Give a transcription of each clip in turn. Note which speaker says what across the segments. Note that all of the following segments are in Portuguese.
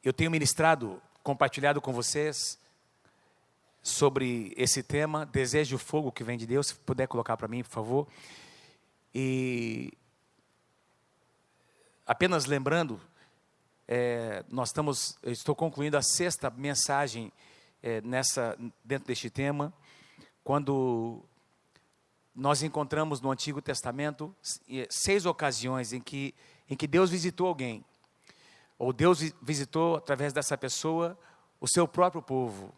Speaker 1: Eu tenho ministrado, compartilhado com vocês sobre esse tema, desejo o fogo que vem de Deus. Se puder colocar para mim, por favor. E apenas lembrando, eu estou concluindo a 6ª mensagem dentro deste tema, quando nós encontramos no Antigo Testamento 6 ocasiões em que Deus visitou alguém, ou Deus visitou através dessa pessoa o seu próprio povo.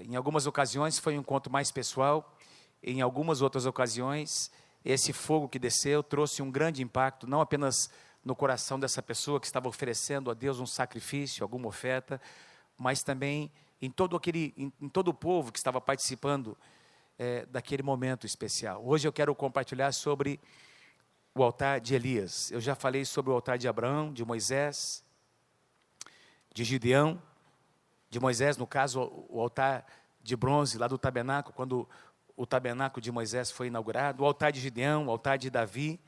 Speaker 1: Em algumas ocasiões foi um encontro mais pessoal, em algumas outras ocasiões esse fogo que desceu trouxe um grande impacto, não apenas no coração dessa pessoa que estava oferecendo a Deus um sacrifício, alguma oferta, mas também em todo o povo que estava participando daquele momento especial. Hoje eu quero compartilhar sobre o altar de Elias. Eu já falei sobre o altar de Abraão, de Moisés, de Gideão, de Moisés, no caso, o altar de bronze lá do tabernáculo, quando o tabernáculo de Moisés foi inaugurado, o altar de Gideão, o altar de Davi,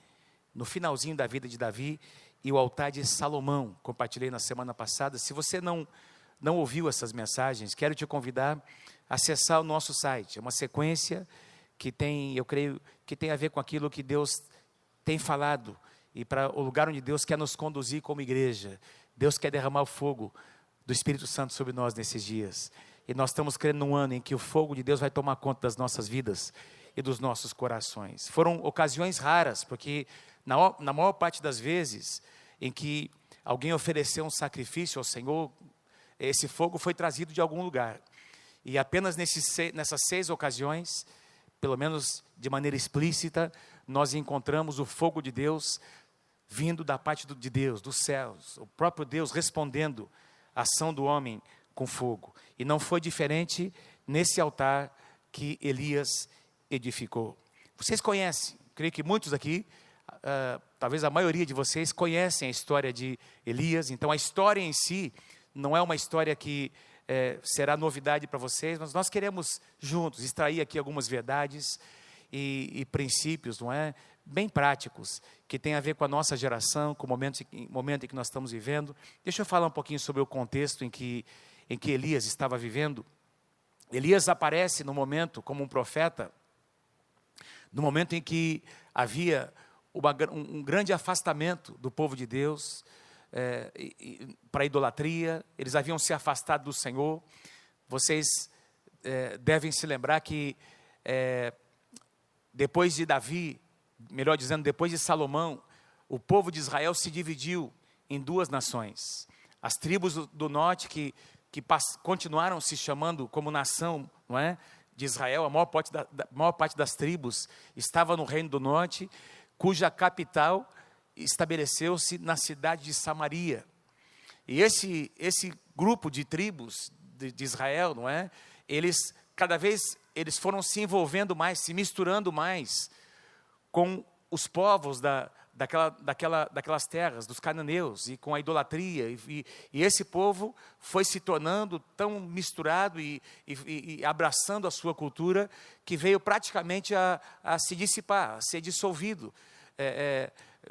Speaker 1: no finalzinho da vida de Davi, e o altar de Salomão, compartilhei na semana passada. Se você não ouviu essas mensagens, quero te convidar a acessar o nosso site. É uma sequência que eu creio, que tem a ver com aquilo que Deus tem falado, e para o lugar onde Deus quer nos conduzir como igreja. Deus quer derramar o fogo do Espírito Santo sobre nós nesses dias. E nós estamos crendo num ano em que o fogo de Deus vai tomar conta das nossas vidas e dos nossos corações. Foram ocasiões raras, porque na maior parte das vezes em que alguém ofereceu um sacrifício ao Senhor, esse fogo foi trazido de algum lugar. E apenas nessas 6 ocasiões, pelo menos de maneira explícita, nós encontramos o fogo de Deus vindo da parte de Deus, dos céus. O próprio Deus respondendo à ação do homem com fogo. E não foi diferente nesse altar que Elias edificou. Vocês conhecem, creio que muitos aqui, talvez a maioria de vocês, conhecem a história de Elias. Então a história em si não é uma história que será novidade para vocês, mas nós queremos juntos extrair aqui algumas verdades e princípios, não é? Bem práticos, que tem a ver com a nossa geração, com o momento em que nós estamos vivendo. Deixa eu falar um pouquinho sobre o contexto em que Elias estava vivendo. Elias aparece no momento como um profeta, no momento em que havia um grande afastamento do povo de Deus para a idolatria. Eles haviam se afastado do Senhor. Vocês devem se lembrar que depois de Davi, melhor dizendo, depois de Salomão, o povo de Israel se dividiu em 2 nações. As tribos do norte que continuaram se chamando como nação, não é, de Israel. A maior parte das tribos estava no reino do norte, cuja capital estabeleceu-se na cidade de Samaria. E esse grupo de tribos de Israel, não é, cada vez eles foram se envolvendo mais, se misturando mais com os povos daquelas terras, dos cananeus, e com a idolatria, e esse povo foi se tornando tão misturado e abraçando a sua cultura, que veio praticamente a se dissipar, a ser dissolvido.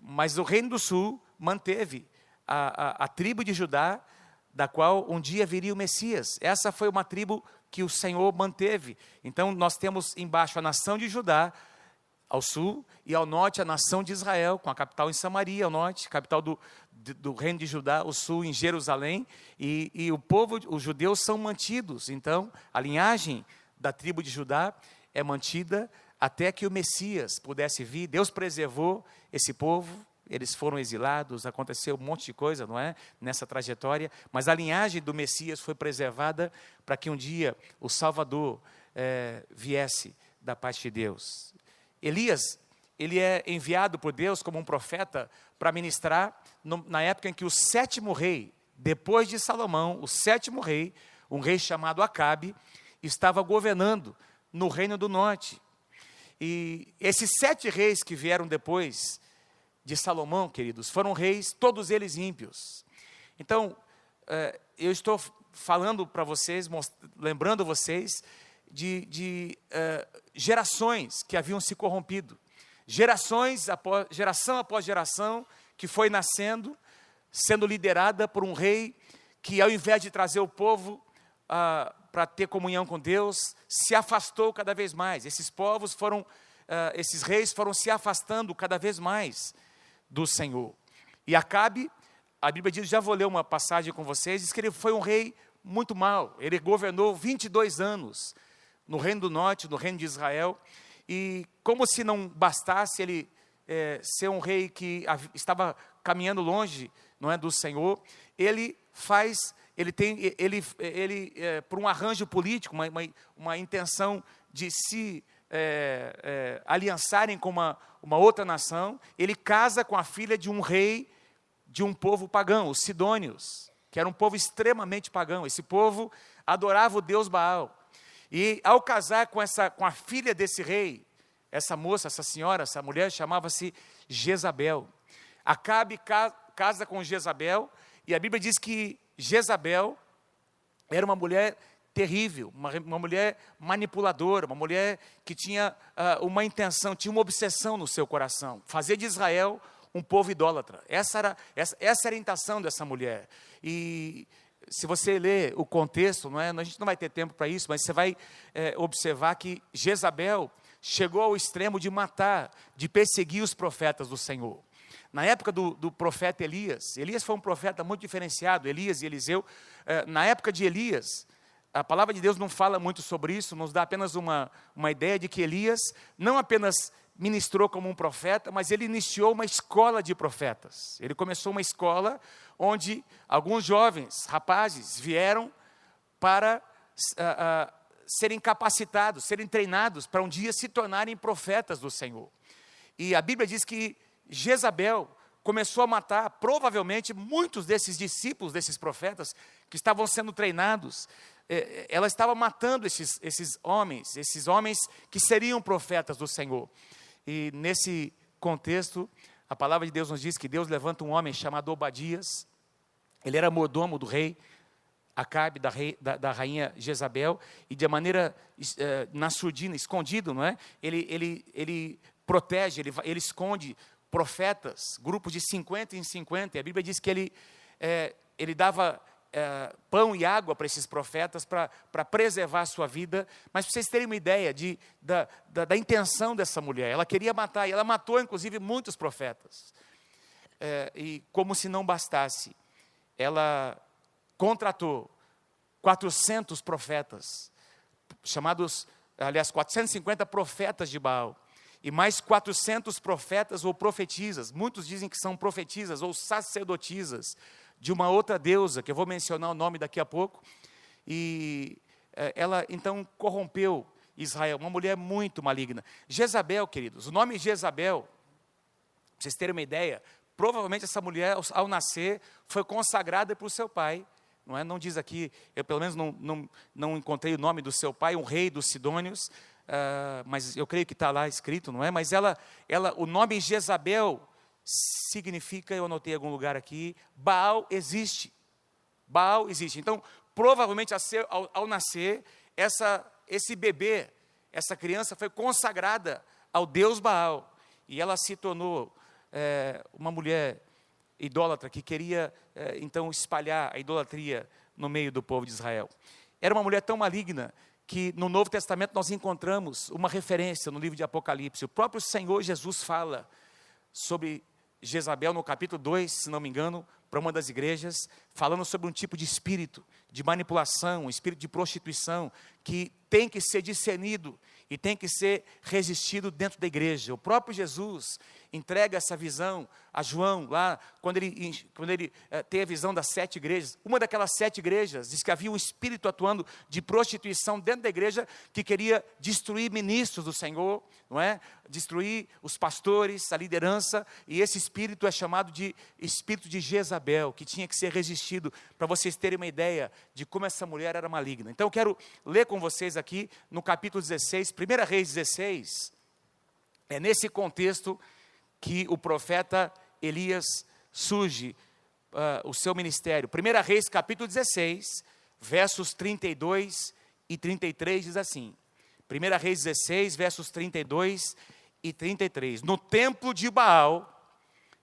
Speaker 1: Mas o Reino do Sul manteve a tribo de Judá, da qual um dia viria o Messias. Essa foi uma tribo que o Senhor manteve. Então nós temos embaixo a nação de Judá, ao sul, e ao norte a nação de Israel, com a capital em Samaria, ao norte, capital do reino de Judá, ao sul, em Jerusalém, e os judeus são mantidos. Então a linhagem da tribo de Judá é mantida até que o Messias pudesse vir. Deus preservou esse povo. Eles foram exilados, aconteceu um monte de coisa, não é? Nessa trajetória, mas a linhagem do Messias foi preservada para que um dia o Salvador viesse da parte de Deus. Elias, ele é enviado por Deus como um profeta para ministrar na época em que o 7º rei, depois de Salomão, o 7º rei, um rei chamado Acabe, estava governando no reino do norte. E esses 7 reis que vieram depois de Salomão, queridos, foram reis, todos eles ímpios. Então, eu estou falando para vocês, lembrando vocês de gerações que haviam se corrompido. Geração após geração que foi nascendo, sendo liderada por um rei que ao invés de trazer o povo para ter comunhão com Deus, se afastou cada vez mais. Esses reis foram se afastando cada vez mais do Senhor. E Acabe, a Bíblia diz, já vou ler uma passagem com vocês, diz que ele foi um rei muito mau. Ele governou 22 anos no Reino do Norte, no Reino de Israel, e como se não bastasse ele ser um rei que estava caminhando longe, não é, do Senhor, por um arranjo político, uma intenção de se aliançarem com uma outra nação, ele casa com a filha de um rei de um povo pagão, os sidônios, que era um povo extremamente pagão. Esse povo adorava o deus Baal. E ao casar com a filha desse rei, essa moça, essa senhora, essa mulher, chamava-se Jezabel. Acabe casa com Jezabel, e a Bíblia diz que Jezabel era uma mulher terrível, uma mulher manipuladora, uma mulher que tinha uma intenção, tinha uma obsessão no seu coração, fazer de Israel um povo idólatra. Essa era a intenção dessa mulher. E se você ler o contexto, a gente não vai ter tempo para isso, mas você vai observar que Jezabel chegou ao extremo de matar, de perseguir os profetas do Senhor. Na época do profeta Elias foi um profeta muito diferenciado, Elias e Eliseu. Na época de Elias, a palavra de Deus não fala muito sobre isso, nos dá apenas uma ideia de que Elias não apenas ministrou como um profeta, mas ele iniciou uma escola de profetas. Ele começou uma escola onde alguns jovens, rapazes, vieram para serem capacitados, serem treinados para um dia se tornarem profetas do Senhor. E a Bíblia diz que Jezabel começou a matar, provavelmente, muitos desses discípulos, desses profetas, que estavam sendo treinados. Ela estava matando esses homens que seriam profetas do Senhor. E nesse contexto, a palavra de Deus nos diz que Deus levanta um homem chamado Obadias. Ele era mordomo do rei Acabe, da rainha Jezabel, e de maneira na surdina, escondido, não é? Ele protege, ele esconde profetas, grupos de 50 em 50, e a Bíblia diz que ele dava pão e água para esses profetas, para preservar a sua vida. Mas para vocês terem uma ideia da intenção dessa mulher, ela queria matar, e ela matou inclusive muitos profetas. E como se não bastasse, ela contratou 400 profetas, 450 profetas de Baal, e mais 400 profetas ou profetisas, muitos dizem que são profetisas ou sacerdotisas, de uma outra deusa, que eu vou mencionar o nome daqui a pouco. E ela então corrompeu Israel, uma mulher muito maligna. Jezabel, queridos, o nome Jezabel, para vocês terem uma ideia, provavelmente essa mulher, ao nascer, foi consagrada por seu pai. Não diz aqui, eu pelo menos não encontrei o nome do seu pai, um rei dos Sidônios, mas eu creio que está lá escrito, não é? Mas o nome Jezabel significa, eu anotei em algum lugar aqui, Baal existe. Baal existe. Então, provavelmente ao nascer, esse bebê, essa criança foi consagrada ao deus Baal, e ela se tornou uma mulher idólatra que queria então espalhar a idolatria no meio do povo de Israel. Era uma mulher tão maligna que no Novo Testamento nós encontramos uma referência no livro de Apocalipse. O próprio Senhor Jesus fala sobre Jezabel no capítulo 2, se não me engano, para uma das igrejas, falando sobre um tipo de espírito de manipulação, um espírito de prostituição, que tem que ser discernido e tem que ser resistido dentro da igreja. O próprio Jesus entrega essa visão a João, lá, quando ele tem a visão das 7 igrejas. Uma daquelas 7 igrejas diz que havia um espírito atuando de prostituição dentro da igreja, que queria destruir ministros do Senhor, não é? Destruir os pastores, a liderança, e esse espírito é chamado de espírito de Jezabel, que tinha que ser resistido, para vocês terem uma ideia de como essa mulher era maligna. Então eu quero ler com vocês aqui, no capítulo 16, 1 Reis 16, é nesse contexto que o profeta Elias surge, o seu ministério. 1 Reis capítulo 16, versos 32 e 33, diz assim, 1 Reis 16, versos 32 e 33, no templo de Baal,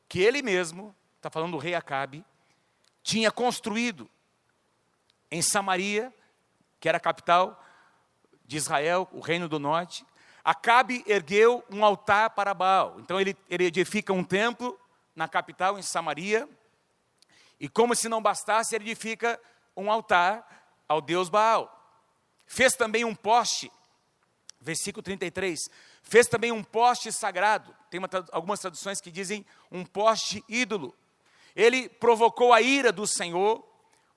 Speaker 1: que ele mesmo, está falando do rei Acabe, tinha construído, em Samaria, que era a capital de Israel, o reino do norte, Acabe ergueu um altar para Baal. Então ele edifica um templo na capital, em Samaria, e como se não bastasse, ele edifica um altar ao deus Baal. Fez também um poste, versículo 33, fez também um poste sagrado. Tem algumas traduções que dizem um poste ídolo. Ele provocou a ira do Senhor,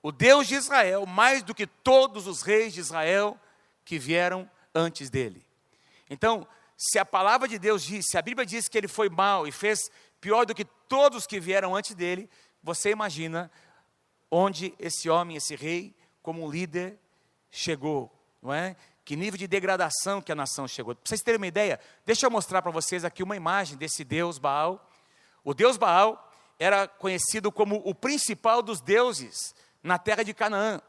Speaker 1: o Deus de Israel, mais do que todos os reis de Israel que vieram antes dele. Então, se a palavra de Deus diz, se a Bíblia diz que ele foi mau e fez pior do que todos que vieram antes dele, você imagina onde esse homem, esse rei, como líder, chegou, não é? Que nível de degradação que a nação chegou. Para vocês terem uma ideia, deixa eu mostrar para vocês aqui uma imagem desse deus Baal. O deus Baal era conhecido como o principal dos deuses na terra de Canaã.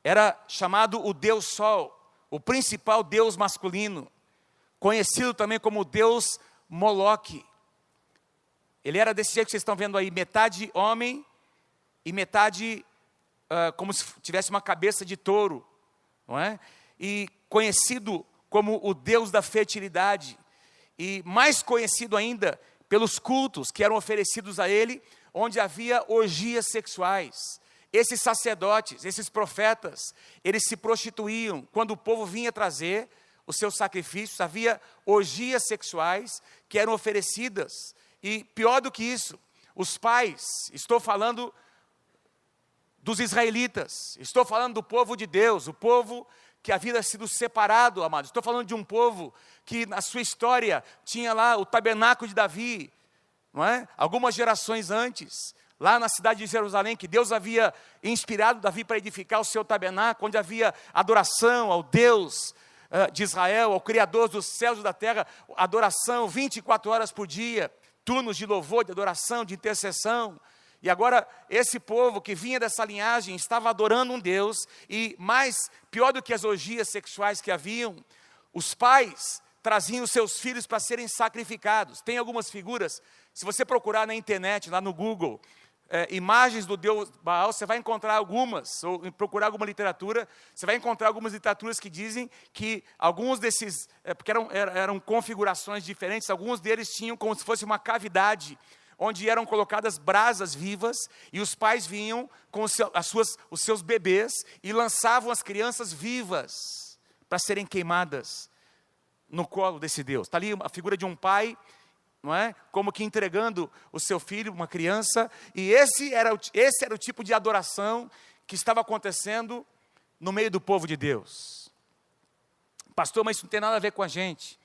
Speaker 1: Era chamado o Deus Sol, o principal deus masculino, conhecido também como o Deus Moloque. Ele era desse jeito que vocês estão vendo aí, metade homem e metade como se tivesse uma cabeça de touro, não é? E conhecido como o Deus da fertilidade, e mais conhecido ainda pelos cultos que eram oferecidos a ele, onde havia orgias sexuais. Esses sacerdotes, esses profetas, eles se prostituíam. Quando o povo vinha trazer os seus sacrifícios, havia orgias sexuais que eram oferecidas. E pior do que isso, os pais, estou falando dos israelitas, estou falando do povo de Deus, o povo que havia sido separado, amados. Estou falando de um povo que na sua história tinha lá o tabernáculo de Davi, não é? Algumas gerações antes, lá na cidade de Jerusalém, que Deus havia inspirado Davi para edificar o seu tabernáculo, onde havia adoração ao Deus de Israel, ao Criador dos céus e da terra, adoração 24 horas por dia, turnos de louvor, de adoração, de intercessão. E agora, esse povo que vinha dessa linhagem estava adorando um Deus, e mais, pior do que as orgias sexuais que haviam, os pais traziam os seus filhos para serem sacrificados. Tem algumas figuras, se você procurar na internet, lá no Google, imagens do Deus Baal, você vai encontrar algumas, ou procurar alguma literatura, você vai encontrar algumas literaturas que dizem que alguns desses, porque eram configurações diferentes, alguns deles tinham como se fosse uma cavidade, onde eram colocadas brasas vivas, e os pais vinham com os seus bebês, e lançavam as crianças vivas, para serem queimadas no colo desse Deus. Está ali a figura de um pai, não é? Como que entregando o seu filho, uma criança, e esse era o tipo de adoração que estava acontecendo no meio do povo de Deus. Pastor, mas isso não tem nada a ver com a gente.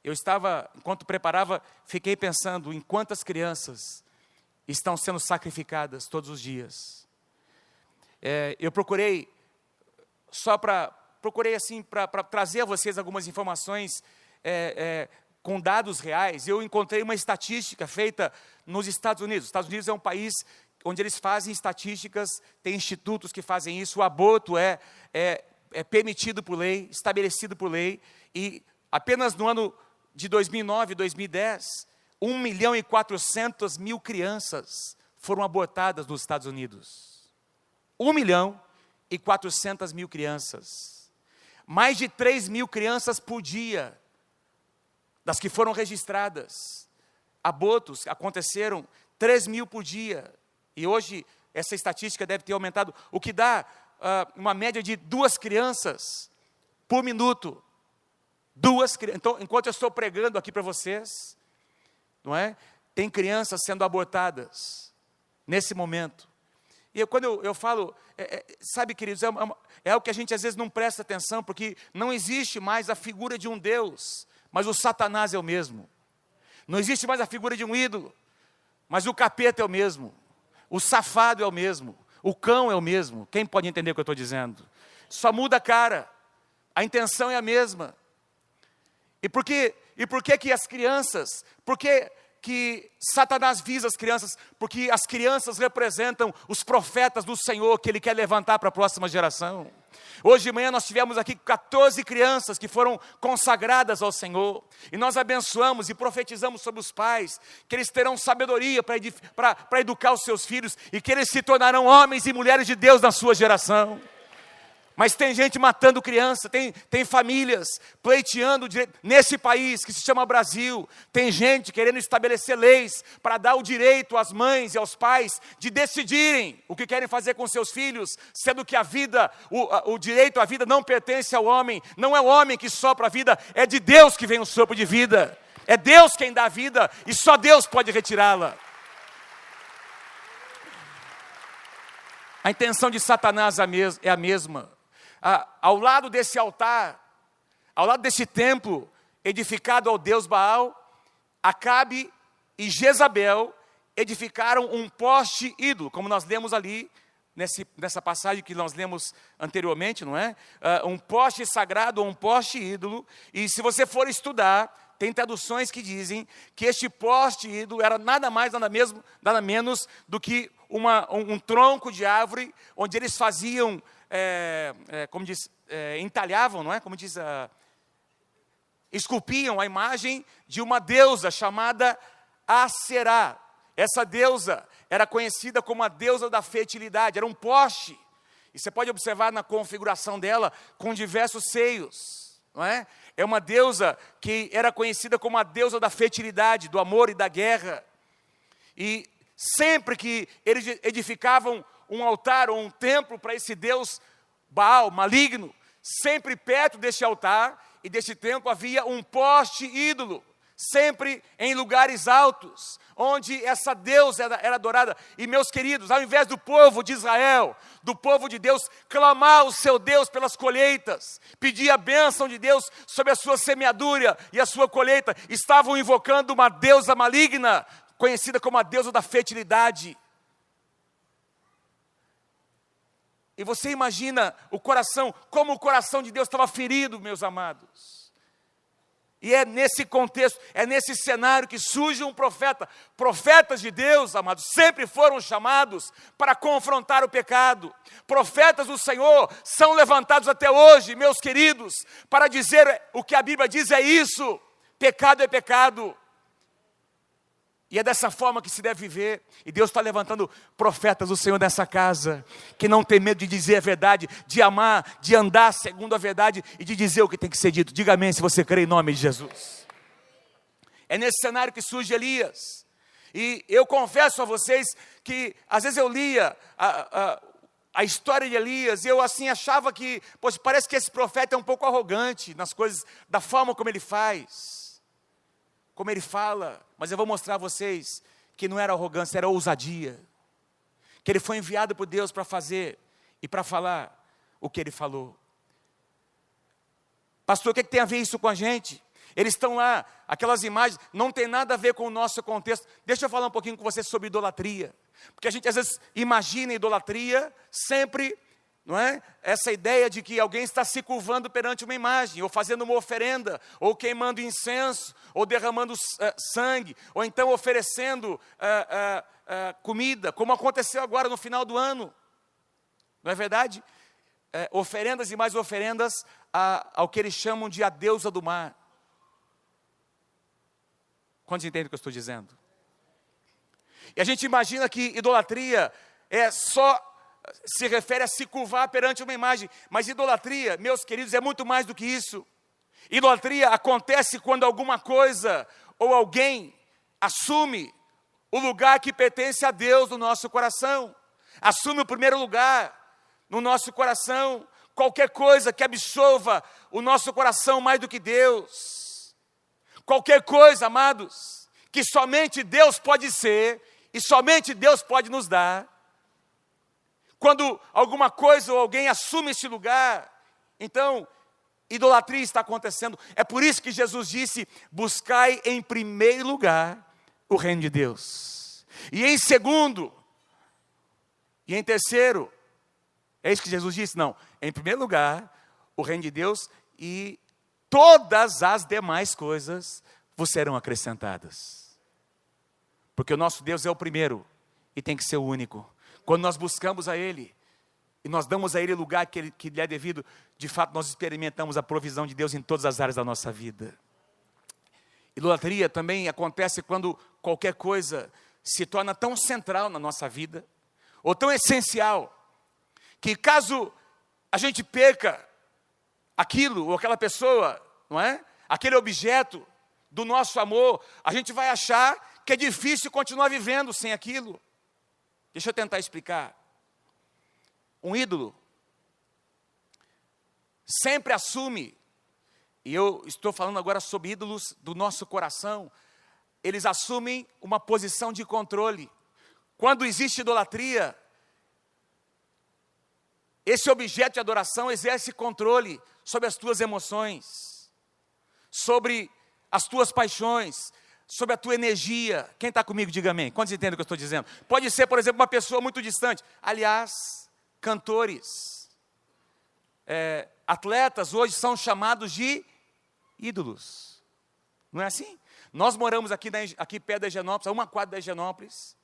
Speaker 1: Eu estava, enquanto preparava, fiquei pensando em quantas crianças estão sendo sacrificadas todos os dias. Eu procurei assim, para trazer a vocês algumas informações com dados reais. Eu encontrei uma estatística feita nos Estados Unidos. Os Estados Unidos é um país onde eles fazem estatísticas, tem institutos que fazem isso. O aborto é permitido por lei, estabelecido por lei, e apenas no ano de 2009 e 2010, 1.400.000 crianças foram abortadas nos Estados Unidos. 1.400.000 crianças. Mais de 3.000 crianças por dia, das que foram registradas. Abortos aconteceram 3.000 por dia. E hoje essa estatística deve ter aumentado, o que dá uma média de 2 crianças por minuto. Então, enquanto eu estou pregando aqui para vocês, não é? Tem crianças sendo abortadas nesse momento. E quando eu falo, sabe, queridos, é o que a gente às vezes não presta atenção, porque não existe mais a figura de um Deus, mas o Satanás é o mesmo. Não existe mais a figura de um ídolo, mas o capeta é o mesmo. O safado é o mesmo. O cão é o mesmo. Quem pode entender o que eu estou dizendo? Só muda a cara. A intenção é a mesma. E por que que as crianças, por que Satanás visa as crianças? Porque as crianças representam os profetas do Senhor que Ele quer levantar para a próxima geração. Hoje de manhã nós tivemos aqui 14 crianças que foram consagradas ao Senhor, e nós abençoamos e profetizamos sobre os pais, que eles terão sabedoria para educar os seus filhos, e que eles se tornarão homens e mulheres de Deus na sua geração. Mas tem gente matando criança, tem famílias pleiteando direito. Nesse país que se chama Brasil, tem gente querendo estabelecer leis para dar o direito às mães e aos pais de decidirem o que querem fazer com seus filhos, sendo que a vida, o direito à vida não pertence ao homem, não é o homem que sopra a vida, é de Deus que vem o sopro de vida, é Deus quem dá a vida e só Deus pode retirá-la. A intenção de Satanás é a mesma. Ao lado desse altar, ao lado desse templo edificado ao Deus Baal, Acabe e Jezabel edificaram um poste ídolo, como nós lemos ali, nessa passagem que nós lemos anteriormente, não é? Um poste sagrado ou um poste ídolo, e se você for estudar, tem traduções que dizem que este poste ídolo era nada mais, nada menos do que um tronco de árvore, onde eles faziam, como diz, entalhavam, não é? Como diz, esculpiam a imagem de uma deusa chamada Aserá. Essa deusa era conhecida como a deusa da fertilidade, era um poste. E você pode observar na configuração dela com diversos seios, não é? É uma deusa que era conhecida como a deusa da fertilidade, do amor e da guerra. E sempre que eles edificavam um altar ou um templo para esse Deus Baal, maligno, sempre perto deste altar e deste templo havia um poste ídolo, sempre em lugares altos, onde essa deusa era adorada. E meus queridos, ao invés do povo de Israel, do povo de Deus, clamar o seu Deus pelas colheitas, pedir a bênção de Deus sobre a sua semeadura e a sua colheita, estavam invocando uma deusa maligna, conhecida como a deusa da fertilidade. E você imagina o coração, como o coração de Deus estava ferido, meus amados. E é nesse contexto, é nesse cenário que surge um profeta. Profetas de Deus, amados, sempre foram chamados para confrontar o pecado. Profetas do Senhor são levantados até hoje, meus queridos, para dizer o que a Bíblia diz é isso: pecado é pecado. E é dessa forma que se deve viver. E Deus está levantando profetas do Senhor nessa casa, que não tem medo de dizer a verdade, de amar, de andar segundo a verdade e de dizer o que tem que ser dito. Diga amém se você crê em nome de Jesus. É nesse cenário que surge Elias. E eu confesso a vocês que às vezes eu lia a história de Elias e eu assim achava que, poxa, parece que esse profeta é um pouco arrogante nas coisas, da forma como ele faz, como ele fala. Mas eu vou mostrar a vocês que não era arrogância, era ousadia. Que ele foi enviado por Deus para fazer e para falar o que ele falou. Pastor, o que tem a ver isso com a gente? Eles estão lá, aquelas imagens, não tem nada a ver com o nosso contexto. Deixa eu falar um pouquinho com você sobre idolatria. Porque a gente às vezes imagina idolatria sempre, não é? Essa ideia de que alguém está se curvando perante uma imagem, ou fazendo uma oferenda, ou queimando incenso, ou derramando sangue, ou então oferecendo comida, como aconteceu agora no final do ano. Não é verdade? Oferendas e mais oferendas ao que eles chamam de a deusa do mar. Quantos entendem o que eu estou dizendo? E a gente imagina que idolatria se refere a se curvar perante uma imagem. Mas idolatria, meus queridos, é muito mais do que isso. Idolatria acontece quando alguma coisa ou alguém assume o lugar que pertence a Deus no nosso coração. Assume o primeiro lugar no nosso coração. Qualquer coisa que absolva o nosso coração mais do que Deus. Qualquer coisa, amados, que somente Deus pode ser e somente Deus pode nos dar. Quando alguma coisa ou alguém assume esse lugar, então idolatria está acontecendo. É por isso que Jesus disse: buscai em primeiro lugar o reino de Deus. E em segundo, e em terceiro, é isso que Jesus disse? Não, em primeiro lugar, o reino de Deus, e todas as demais coisas vos serão acrescentadas. Porque o nosso Deus é o primeiro e tem que ser o único. Quando nós buscamos a Ele, e nós damos a Ele o lugar que lhe é devido, de fato nós experimentamos a provisão de Deus em todas as áreas da nossa vida. Idolatria também acontece quando qualquer coisa se torna tão central na nossa vida, ou tão essencial, que caso a gente peca aquilo ou aquela pessoa, não é? Aquele objeto do nosso amor, a gente vai achar que é difícil continuar vivendo sem aquilo. Deixa eu tentar explicar. Um ídolo sempre assume, e eu estou falando agora sobre ídolos do nosso coração, eles assumem uma posição de controle. Quando existe idolatria, esse objeto de adoração exerce controle sobre as tuas emoções, sobre as tuas paixões, sobre a tua energia. Quem está comigo, diga amém. Quantos entendem o que eu estou dizendo? Pode ser, por exemplo, uma pessoa muito distante. Aliás, cantores, atletas hoje são chamados de ídolos. Não é assim? Nós moramos aqui perto da Higienópolis, a uma quadra da Higienópolis,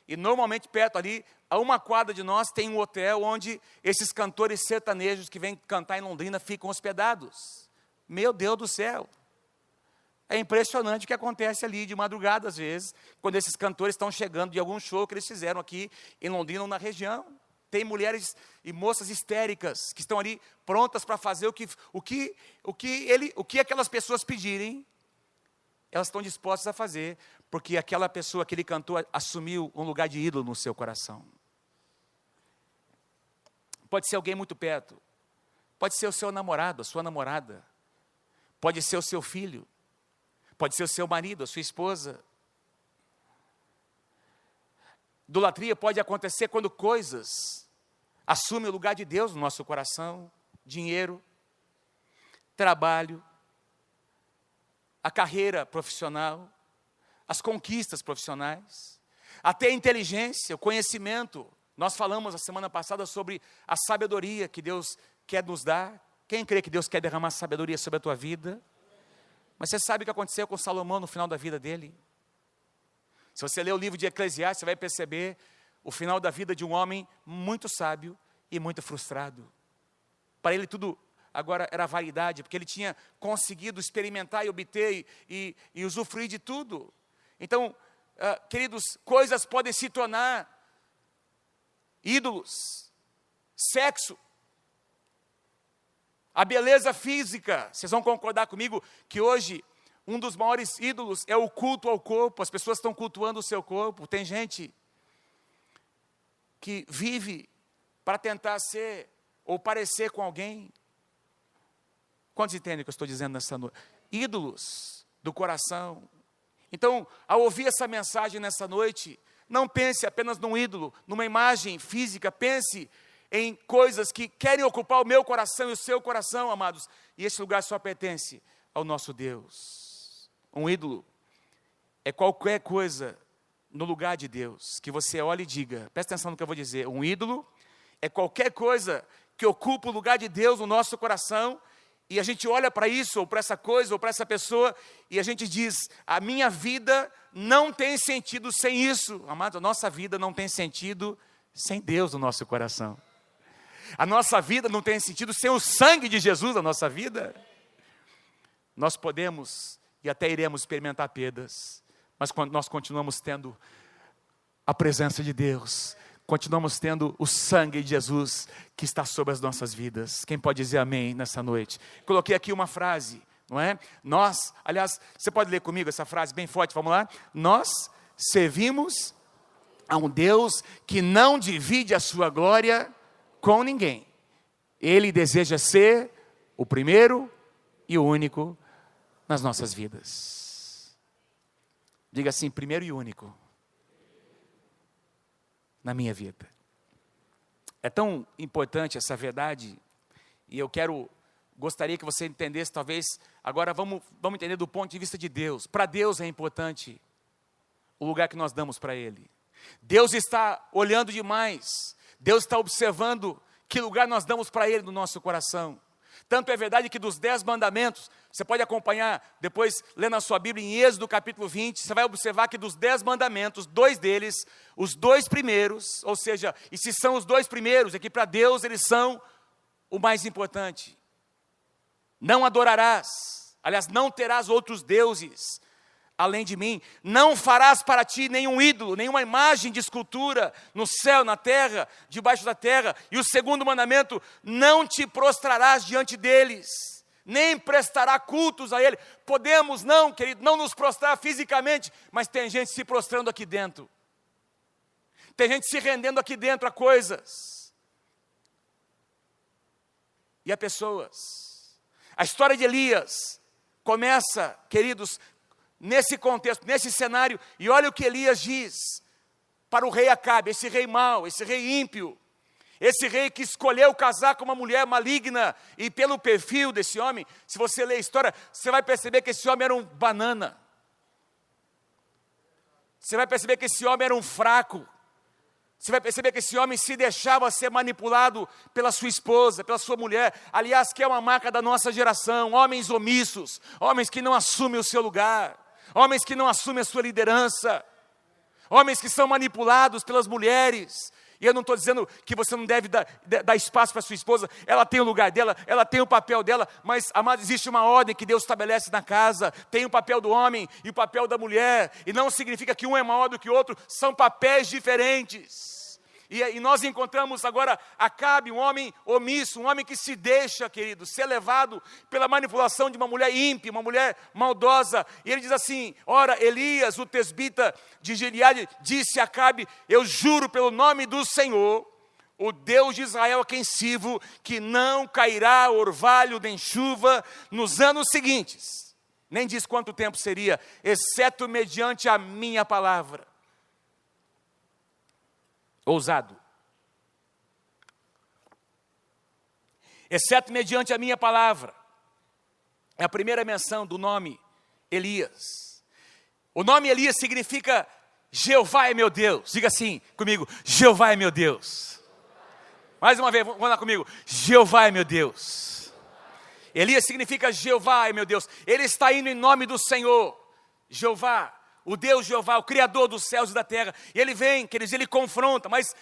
Speaker 1: e normalmente perto ali, a uma quadra de nós, tem um hotel onde esses cantores sertanejos que vêm cantar em Londrina ficam hospedados. Meu Deus do céu! É impressionante o que acontece ali de madrugada, às vezes, quando esses cantores estão chegando de algum show que eles fizeram aqui em Londrina ou na região. Tem mulheres e moças histéricas que estão ali prontas para fazer o que aquelas pessoas pedirem, elas estão dispostas a fazer, porque aquela pessoa, aquele cantor, assumiu um lugar de ídolo no seu coração. Pode ser alguém muito perto, pode ser o seu namorado, a sua namorada, pode ser o seu filho, pode ser o seu marido, a sua esposa. Idolatria pode acontecer quando coisas assumem o lugar de Deus no nosso coração. Dinheiro, trabalho, a carreira profissional, as conquistas profissionais, até a inteligência, o conhecimento. Nós falamos a semana passada sobre a sabedoria que Deus quer nos dar. Quem crê que Deus quer derramar sabedoria sobre a tua vida? Mas você sabe o que aconteceu com Salomão no final da vida dele? Se você ler o livro de Eclesiastes, você vai perceber o final da vida de um homem muito sábio e muito frustrado. Para ele tudo agora era vaidade, porque ele tinha conseguido experimentar e obter e usufruir de tudo. Então, queridos, coisas podem se tornar ídolos. Sexo, a beleza física. Vocês vão concordar comigo que hoje um dos maiores ídolos é o culto ao corpo. As pessoas estão cultuando o seu corpo. Tem gente que vive para tentar ser ou parecer com alguém. Quantos entendem o que eu estou dizendo nessa noite? Ídolos do coração. Então, ao ouvir essa mensagem nessa noite, não pense apenas num ídolo, numa imagem física. Pense em coisas que querem ocupar o meu coração e o seu coração, amados. E esse lugar só pertence ao nosso Deus. Um ídolo é qualquer coisa no lugar de Deus, que você olhe e diga, presta atenção no que eu vou dizer, um ídolo é qualquer coisa que ocupa o lugar de Deus no nosso coração, e a gente olha para isso, ou para essa coisa, ou para essa pessoa, e a gente diz, a minha vida não tem sentido sem isso. Amados, a nossa vida não tem sentido sem Deus no nosso coração. A nossa vida não tem sentido sem o sangue de Jesus na nossa vida. Nós podemos e até iremos experimentar perdas, mas quando nós continuamos tendo a presença de Deus, continuamos tendo o sangue de Jesus que está sobre as nossas vidas. Quem pode dizer amém nessa noite? Coloquei aqui uma frase, não é? Nós, aliás, você pode ler comigo essa frase bem forte, vamos lá? Nós servimos a um Deus que não divide a sua glória com ninguém. Ele deseja ser o primeiro e o único nas nossas vidas. Diga assim, primeiro e único na minha vida. É tão importante essa verdade, e eu gostaria que você entendesse, talvez, agora vamos entender do ponto de vista de Deus. Para Deus é importante o lugar que nós damos para Ele. Deus está olhando demais, Deus está observando que lugar nós damos para Ele no nosso coração. Tanto é verdade que dos 10 mandamentos, você pode acompanhar, depois lendo a sua Bíblia em Êxodo capítulo 20, você vai observar que dos 10 mandamentos, 2 deles, os 2 primeiros, ou seja, e se são os 2 primeiros, é que para Deus eles são o mais importante. Não adorarás, aliás, não terás outros deuses além de mim. Não farás para ti nenhum ídolo, nenhuma imagem de escultura no céu, na terra, debaixo da terra. E o segundo mandamento, não te prostrarás diante deles, nem prestará cultos a ele. Podemos não, querido, não nos prostrar fisicamente, mas tem gente se prostrando aqui dentro. Tem gente se rendendo aqui dentro a coisas e a pessoas. A história de Elias começa, queridos, nesse contexto, nesse cenário, e olha o que Elias diz para o rei Acabe, esse rei mau, esse rei ímpio, esse rei que escolheu casar com uma mulher maligna, e pelo perfil desse homem, se você ler a história, você vai perceber que esse homem era um banana, você vai perceber que esse homem era um fraco, você vai perceber que esse homem se deixava ser manipulado pela sua esposa, pela sua mulher, aliás, que é uma marca da nossa geração, homens omissos, homens que não assumem o seu lugar, homens que não assumem a sua liderança, homens que são manipulados pelas mulheres. E eu não estou dizendo que você não deve dar espaço para a sua esposa, ela tem o lugar dela, ela tem o papel dela, mas, amado, existe uma ordem que Deus estabelece na casa, tem o papel do homem e o papel da mulher, e não significa que um é maior do que o outro, são papéis diferentes. E nós encontramos agora Acabe, um homem omisso, um homem que se deixa, querido, ser levado pela manipulação de uma mulher ímpia, uma mulher maldosa. E ele diz assim: ora, Elias, o tesbita de Gileade, disse a Acabe: eu juro pelo nome do Senhor, o Deus de Israel a quem sirvo, que não cairá orvalho nem chuva nos anos seguintes. Nem diz quanto tempo seria, exceto mediante a minha palavra. Ousado. Exceto mediante a minha palavra. É a primeira menção do nome Elias. O nome Elias significa Jeová é meu Deus. Diga assim comigo: Jeová é meu Deus. Mais uma vez, vamos lá comigo: Jeová é meu Deus. Elias significa Jeová é meu Deus. Ele está indo em nome do Senhor. Jeová, o Deus Jeová, o Criador dos céus e da terra. E ele vem, queridos, ele confronta, mas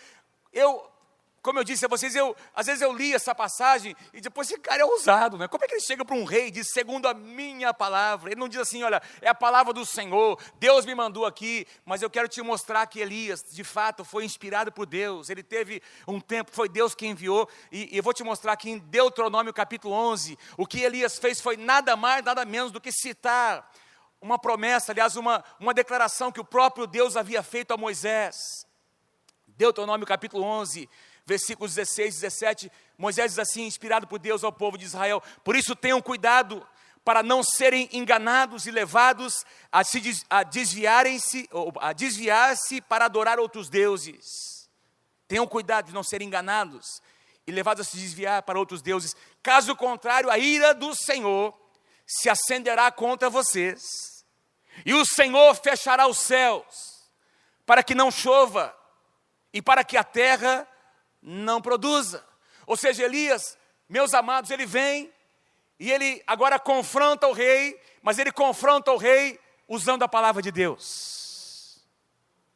Speaker 1: como eu disse a vocês, às vezes eu li essa passagem e depois esse cara é ousado, né? Como é que ele chega para um rei e diz, segundo a minha palavra? Ele não diz assim, olha, é a palavra do Senhor, Deus me mandou aqui, mas eu quero te mostrar que Elias, de fato, foi inspirado por Deus. Ele teve um tempo, foi Deus que enviou, e eu vou te mostrar aqui em Deuteronômio capítulo 11, o que Elias fez foi nada mais, nada menos do que citar uma promessa, aliás, uma declaração que o próprio Deus havia feito a Moisés. Deuteronômio capítulo 11, versículos 16 e 17, Moisés diz assim, inspirado por Deus ao povo de Israel: por isso tenham cuidado para não serem enganados e levados a desviar-se para adorar outros deuses. Tenham cuidado de não serem enganados e levados a se desviar para outros deuses. Caso contrário, a ira do Senhor se acenderá contra vocês, e o Senhor fechará os céus para que não chova e para que a terra não produza. Ou seja, Elias, meus amados, ele vem e ele agora confronta o rei, mas ele confronta o rei usando a palavra de Deus.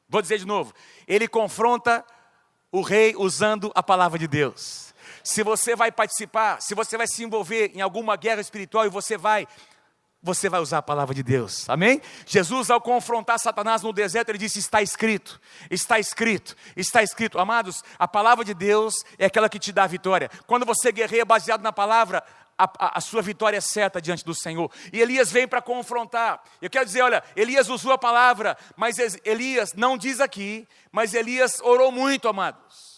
Speaker 1: Vou dizer de novo, ele confronta o rei usando a palavra de Deus. Se você vai participar, se você vai se envolver em alguma guerra espiritual, e você vai usar a palavra de Deus, amém? Jesus, ao confrontar Satanás no deserto, ele disse, está escrito, está escrito, está escrito. Amados, a palavra de Deus é aquela que te dá a vitória. Quando você guerreia baseado na palavra, a sua vitória é certa diante do Senhor. E Elias vem para confrontar. Eu quero dizer, olha, Elias usou a palavra, mas Elias não diz aqui, mas Elias orou muito, amados.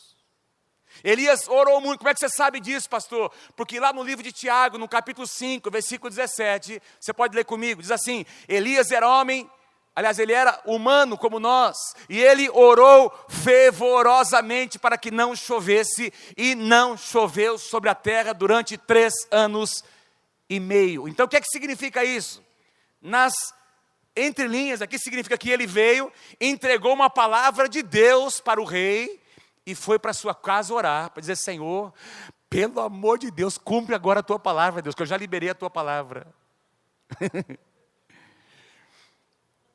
Speaker 1: Elias orou muito. Como é que você sabe disso, pastor? Porque lá no livro de Tiago, no capítulo 5, versículo 17, você pode ler comigo, diz assim, Elias era homem, aliás, ele era humano como nós, e ele orou fervorosamente para que não chovesse, e não choveu sobre a terra durante 3 anos e meio. Então, o que é que significa isso? Nas entrelinhas, aqui significa que ele veio, entregou uma palavra de Deus para o rei, e foi para sua casa orar, para dizer, Senhor, pelo amor de Deus, cumpre agora a tua palavra, Deus, que eu já liberei a tua palavra.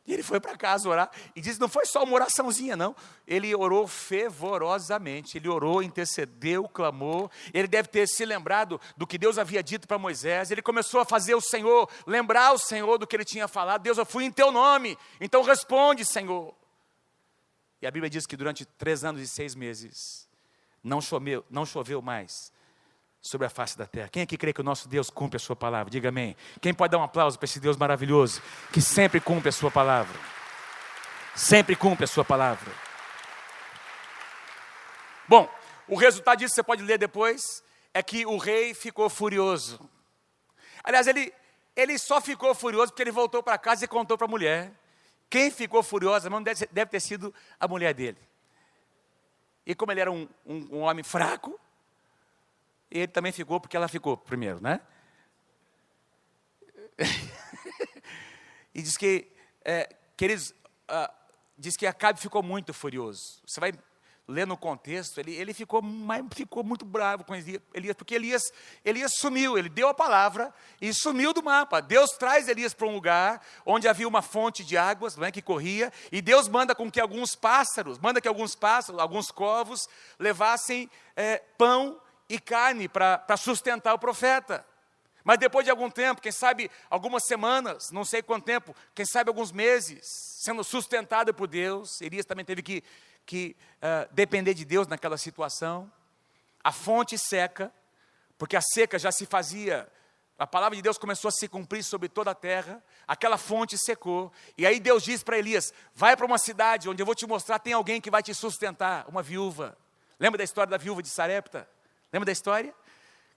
Speaker 1: E ele foi para casa orar, e diz que não foi só uma oraçãozinha, não. Ele orou fervorosamente, ele orou, intercedeu, clamou. Ele deve ter se lembrado do que Deus havia dito para Moisés. Ele começou a fazer o Senhor, lembrar o Senhor do que ele tinha falado. Deus, eu fui em teu nome, então responde, Senhor. E a Bíblia diz que durante 3 anos e 6 meses, não choveu mais sobre a face da terra. Quem aqui crê que o nosso Deus cumpre a sua palavra? Diga amém. Quem pode dar um aplauso para esse Deus maravilhoso, que sempre cumpre a sua palavra? Sempre cumpre a sua palavra. Bom, o resultado disso, você pode ler depois, é que o rei ficou furioso. Aliás, ele só ficou furioso porque ele voltou para casa e contou para a mulher. Quem ficou furioso deve ter sido a mulher dele. E como ele era um homem fraco, ele também ficou porque ela ficou primeiro, né? E diz que, queridos, diz que Acabe ficou muito furioso. Você vai ler no contexto, ele ficou muito bravo com Elias, porque Elias sumiu, ele deu a palavra e sumiu do mapa. Deus traz Elias para um lugar onde havia uma fonte de águas, não é, que corria, e Deus manda que alguns pássaros, alguns corvos, levassem pão e carne para sustentar o profeta. Mas depois de algum tempo, quem sabe algumas semanas, não sei quanto tempo, quem sabe alguns meses, sendo sustentado por Deus, Elias também teve que depender de Deus naquela situação. A fonte seca, porque a seca já se fazia, a palavra de Deus começou a se cumprir sobre toda a terra, aquela fonte secou, e aí Deus diz para Elias, vai para uma cidade onde eu vou te mostrar, tem alguém que vai te sustentar, uma viúva. Lembra da história da viúva de Sarepta? Lembra da história?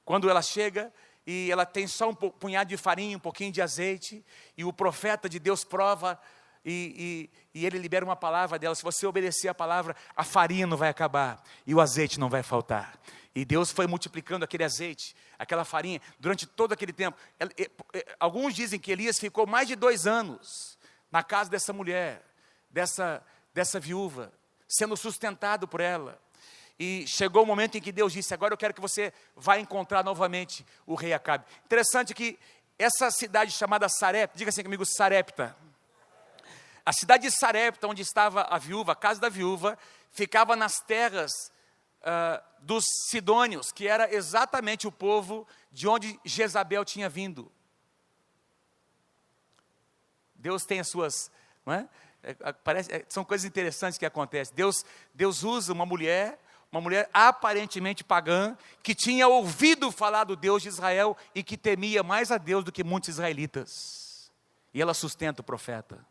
Speaker 1: Quando ela chega e ela tem só um punhado de farinha, um pouquinho de azeite, e o profeta de Deus prova, e ele libera uma palavra dela, se você obedecer a palavra, a farinha não vai acabar, e o azeite não vai faltar. E Deus foi multiplicando aquele azeite, aquela farinha, durante todo aquele tempo. Alguns dizem que Elias ficou mais de 2 anos na casa dessa mulher, dessa viúva, sendo sustentado por ela. E chegou o momento em que Deus disse, agora eu quero que você vá encontrar novamente o rei Acabe. Interessante que essa cidade chamada Sarepta, diga assim comigo, Sarepta. A cidade de Sarepta, onde estava a viúva, a casa da viúva, ficava nas terras dos sidônios, que era exatamente o povo de onde Jezabel tinha vindo. Deus tem as suas, não é? São coisas interessantes que acontecem. Deus usa uma mulher aparentemente pagã, que tinha ouvido falar do Deus de Israel e que temia mais a Deus do que muitos israelitas. E ela sustenta o profeta.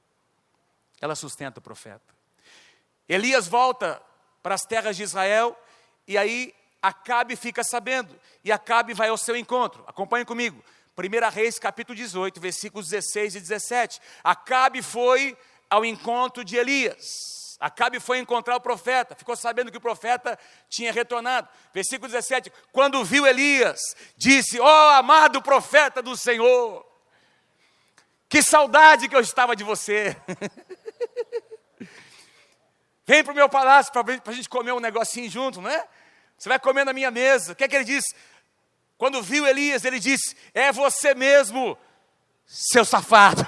Speaker 1: Elias volta para as terras de Israel e aí Acabe fica sabendo. E Acabe vai ao seu encontro. Acompanhe comigo. 1 Reis capítulo 18, versículos 16 e 17. Acabe foi ao encontro de Elias. Acabe foi encontrar o profeta, ficou sabendo que o profeta tinha retornado. Versículo 17, quando viu Elias, disse, amado profeta do Senhor, que saudade que eu estava de você. Vem para o meu palácio para a gente comer um negocinho junto, não é? Você vai comer na minha mesa. O que é que ele disse? Quando viu Elias, ele disse, é você mesmo, seu safado,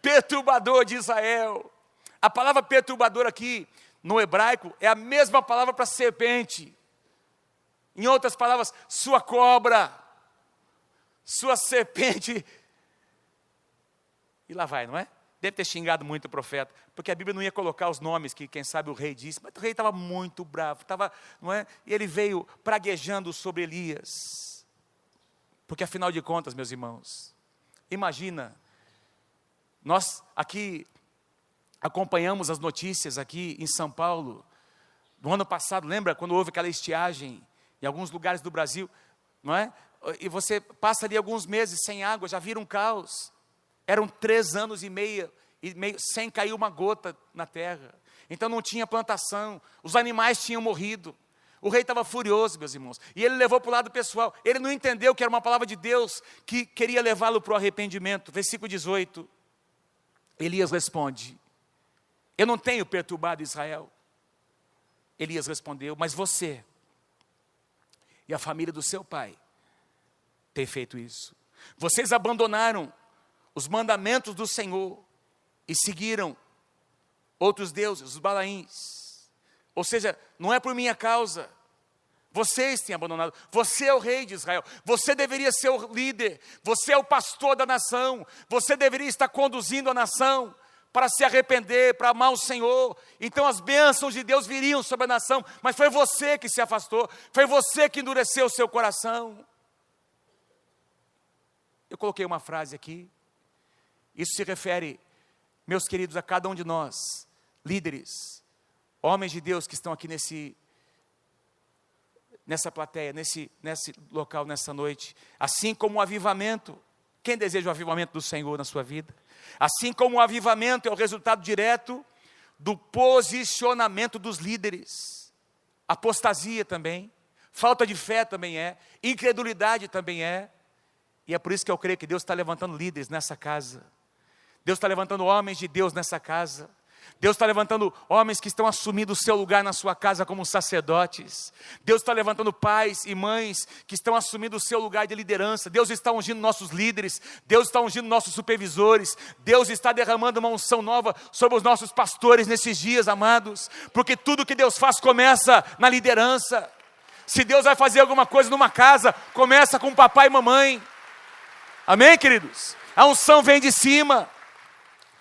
Speaker 1: perturbador de Israel. A palavra perturbador aqui, no hebraico, é a mesma palavra para serpente. Em outras palavras, sua cobra, sua serpente. E lá vai, não é? Deve ter xingado muito o profeta, porque a Bíblia não ia colocar os nomes que, quem sabe, o rei disse, mas o rei estava muito bravo, não é? E ele veio praguejando sobre Elias. Porque afinal de contas, meus irmãos, imagina, nós aqui acompanhamos as notícias aqui em São Paulo, no ano passado, lembra quando houve aquela estiagem em alguns lugares do Brasil, não é? E você passa ali alguns meses sem água, já vira um caos. Eram 3 anos e meio sem cair uma gota na terra. Então não tinha plantação, os animais tinham morrido. O rei estava furioso, meus irmãos, e ele levou para o lado pessoal. Ele não entendeu que era uma palavra de Deus que queria levá-lo para o arrependimento. Versículo 18, Elias responde, eu não tenho perturbado Israel. Elias respondeu, mas você e a família do seu pai têm feito isso. Vocês abandonaram os mandamentos do Senhor e seguiram outros deuses, os Balaíns. Ou seja, não é por minha causa. Vocês têm abandonado. Você é o rei de Israel. Você deveria ser o líder. Você é o pastor da nação. Você deveria estar conduzindo a nação para se arrepender, para amar o Senhor. Então as bênçãos de Deus viriam sobre a nação. Mas foi você que se afastou. Foi você que endureceu o seu coração. Eu coloquei uma frase aqui. Isso se refere, meus queridos, a cada um de nós, líderes, homens de Deus que estão aqui nessa plateia, nesse local, nessa noite. Assim como o avivamento, quem deseja o avivamento do Senhor na sua vida? Assim como o avivamento é o resultado direto do posicionamento dos líderes. Apostasia também, falta de fé também é, incredulidade também é. E é por isso que eu creio que Deus está levantando líderes nessa casa. Deus está levantando homens de Deus nessa casa. Deus está levantando homens que estão assumindo o seu lugar na sua casa como sacerdotes. Deus está levantando pais e mães que estão assumindo o seu lugar de liderança. Deus está ungindo nossos líderes. Deus está ungindo nossos supervisores. Deus está derramando uma unção nova sobre os nossos pastores nesses dias, amados. Porque tudo que Deus faz começa na liderança. Se Deus vai fazer alguma coisa numa casa, começa com papai e mamãe. Amém, queridos? A unção vem de cima.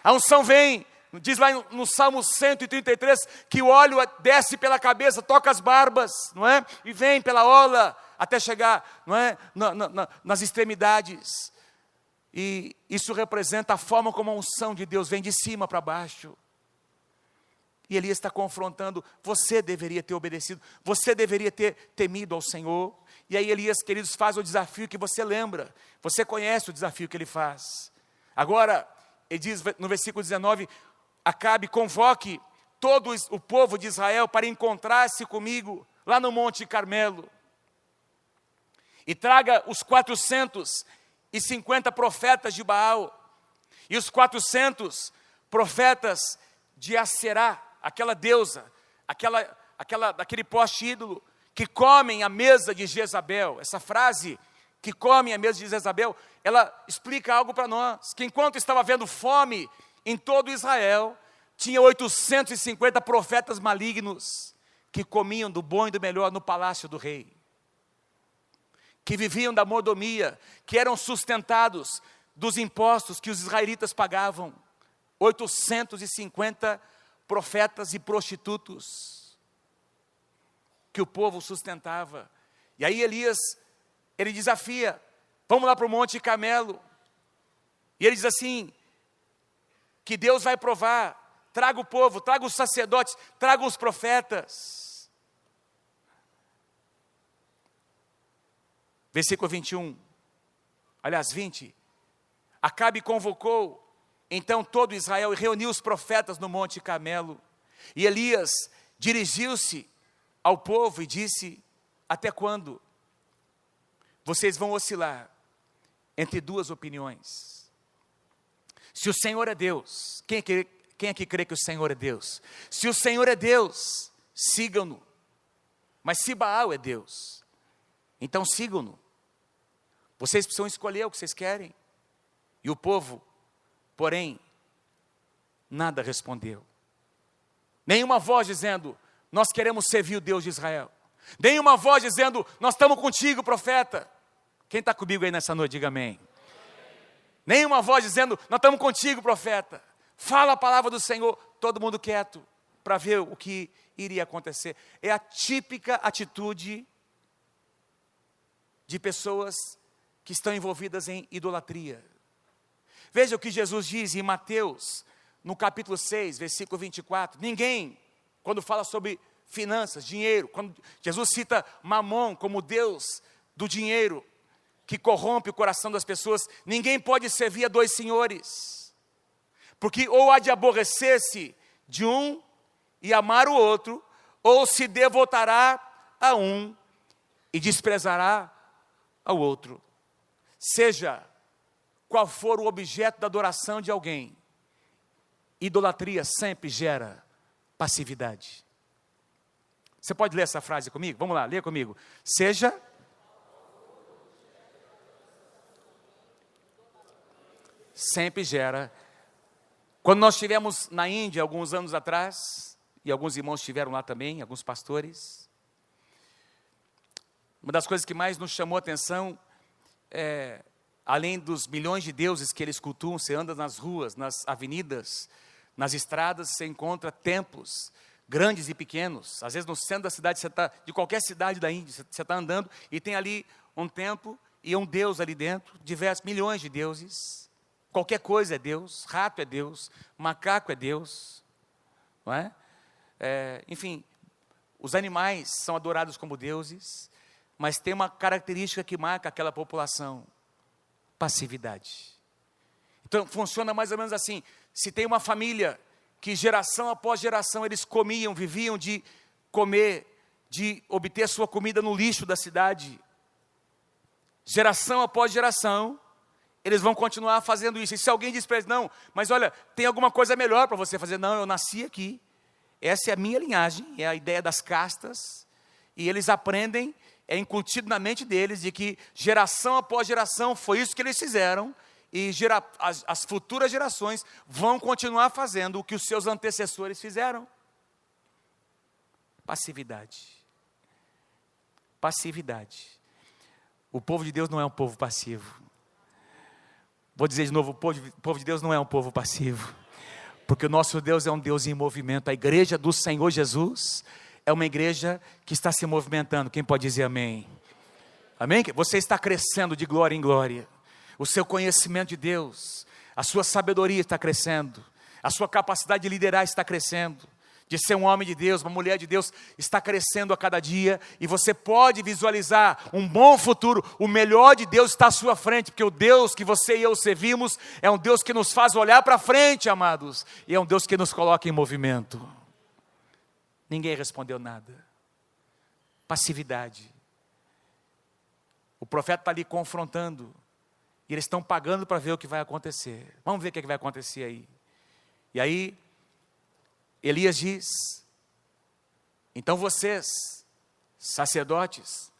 Speaker 1: A unção vem, diz lá no Salmo 133, que o óleo desce pela cabeça, toca as barbas, não é? E vem pela orla até chegar, não é? Nas extremidades. E isso representa a forma como a unção de Deus vem de cima para baixo. E Elias está confrontando, você deveria ter obedecido, você deveria ter temido ao Senhor. E aí Elias, queridos, faz o desafio que você lembra, você conhece o desafio que ele faz. Agora, ele diz no versículo 19, Acabe, convoque todo o povo de Israel para encontrar-se comigo lá no Monte Carmelo. E traga os 450 profetas de Baal e os 400 profetas de Aserá, aquela deusa, daquele poste ídolo, que comem a mesa de Jezabel. Essa frase, que comem a mesa de Jezabel, ela explica algo para nós, que enquanto estava havendo fome em todo Israel, tinha 850 profetas malignos, que comiam do bom e do melhor no palácio do rei, que viviam da mordomia, que eram sustentados dos impostos que os israelitas pagavam. 850 profetas e prostitutos, que o povo sustentava. E aí Elias, ele desafia, vamos lá para o Monte Carmelo. E ele diz assim, que Deus vai provar, traga o povo, traga os sacerdotes, traga os profetas. Versículo 21, aliás 20, Acabe convocou então todo Israel e reuniu os profetas no Monte Carmelo. E Elias dirigiu-se ao povo e disse, até quando vocês vão oscilar entre duas opiniões? Se o Senhor é Deus, quem aqui crê que o Senhor é Deus? Se o Senhor é Deus, sigam-no. Mas se Baal é Deus, então sigam-no. Vocês precisam escolher o que vocês querem. E o povo, porém, nada respondeu. Nenhuma voz dizendo, nós queremos servir o Deus de Israel. Nenhuma voz dizendo, nós estamos contigo, profeta. Quem está comigo aí nessa noite, diga amém. Nenhuma voz dizendo, nós estamos contigo, profeta. Fala a palavra do Senhor. Todo mundo quieto, para ver o que iria acontecer. É a típica atitude de pessoas que estão envolvidas em idolatria. Veja o que Jesus diz em Mateus, no capítulo 6, versículo 24. Ninguém, quando fala sobre finanças, dinheiro, quando Jesus cita Mamon como Deus do dinheiro, que corrompe o coração das pessoas, ninguém pode servir a dois senhores, porque ou há de aborrecer-se de um e amar o outro, ou se devotará a um e desprezará ao outro. Seja qual for o objeto da adoração de alguém, idolatria sempre gera passividade. Você pode ler essa frase comigo? Vamos lá, lê comigo. Seja sempre gera. Quando nós estivemos na Índia, alguns anos atrás, e alguns irmãos estiveram lá também, alguns pastores, uma das coisas que mais nos chamou a atenção é, além dos milhões de deuses que eles cultuam, você anda nas ruas, nas avenidas, nas estradas, você encontra templos grandes e pequenos. Às vezes no centro da cidade, de qualquer cidade da Índia, você está andando e tem ali um templo e um Deus ali dentro, diversos milhões de deuses. Qualquer coisa é Deus, rato é Deus, macaco é Deus, não é? Enfim, os animais são adorados como deuses, mas tem uma característica que marca aquela população: passividade. Então funciona mais ou menos assim: se tem uma família que geração após geração eles comiam, viviam de comer, de obter sua comida no lixo da cidade, geração após geração, eles vão continuar fazendo isso. E se alguém diz para eles: não, mas olha, tem alguma coisa melhor para você fazer. Não, eu nasci aqui, essa é a minha linhagem, é a ideia das castas, e eles aprendem, é incutido na mente deles, de que geração após geração foi isso que eles fizeram, e as futuras gerações vão continuar fazendo o que os seus antecessores fizeram. Passividade. Passividade. O povo de Deus não é um povo passivo. Vou dizer de novo, o povo de Deus não é um povo passivo, porque o nosso Deus é um Deus em movimento. A igreja do Senhor Jesus é uma igreja que está se movimentando. Quem pode dizer amém? Amém? Você está crescendo de glória em glória. O seu conhecimento de Deus, a sua sabedoria está crescendo, a sua capacidade de liderar está crescendo, de ser um homem de Deus, uma mulher de Deus, está crescendo a cada dia, e você pode visualizar um bom futuro. O melhor de Deus está à sua frente, porque o Deus que você e eu servimos é um Deus que nos faz olhar para frente, amados, e é um Deus que nos coloca em movimento. Ninguém respondeu nada. Passividade. O profeta está ali confrontando, e eles estão pagando para ver o que vai acontecer. Vamos ver o que vai acontecer aí. E aí, Elias diz: então vocês, sacerdotes,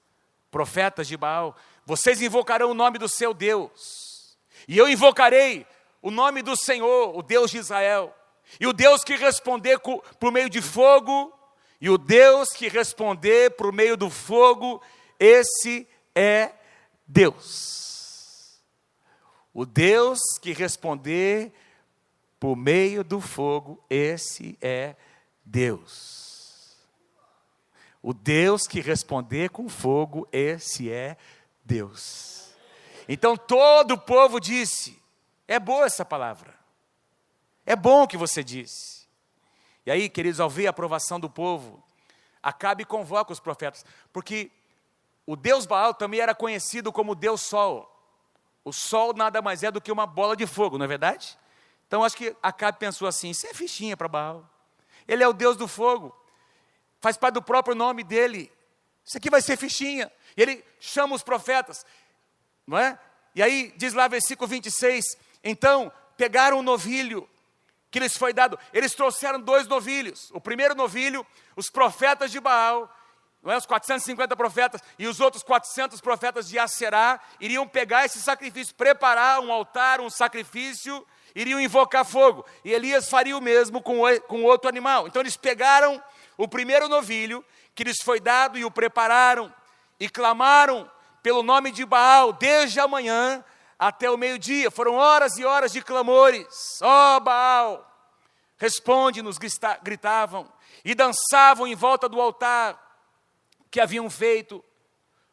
Speaker 1: profetas de Baal, vocês invocarão o nome do seu Deus, e eu invocarei o nome do Senhor, o Deus de Israel, e o Deus que responder por meio de fogo, e o Deus que responder por meio do fogo, esse é Deus. O Deus que responder por meio do fogo, esse é Deus. O Deus que responder com fogo, esse é Deus. Então todo o povo disse: é boa essa palavra, é bom o que você disse. E aí, queridos, ao ver a aprovação do povo, Acabe convoca os profetas, porque o Deus Baal também era conhecido como Deus Sol. O sol nada mais é do que uma bola de fogo, não é verdade? Então acho que Acabe pensou assim: isso é fichinha para Baal. Ele é o Deus do fogo, faz parte do próprio nome dele. Isso aqui vai ser fichinha. E ele chama os profetas, não é? E aí diz lá versículo 26, então pegaram um novilho que lhes foi dado. Eles trouxeram 2 novilhos. O primeiro novilho, os profetas de Baal, não é? Os 450 profetas e os outros 400 profetas de Aserá iriam pegar esse sacrifício, preparar um altar, um sacrifício, iriam invocar fogo. E Elias faria o mesmo com outro animal. Então eles pegaram o primeiro novilho que lhes foi dado e o prepararam, e clamaram pelo nome de Baal desde a manhã até o meio-dia. Foram horas e horas de clamores. Ó Baal, responde-nos, gritavam, e dançavam em volta do altar que haviam feito,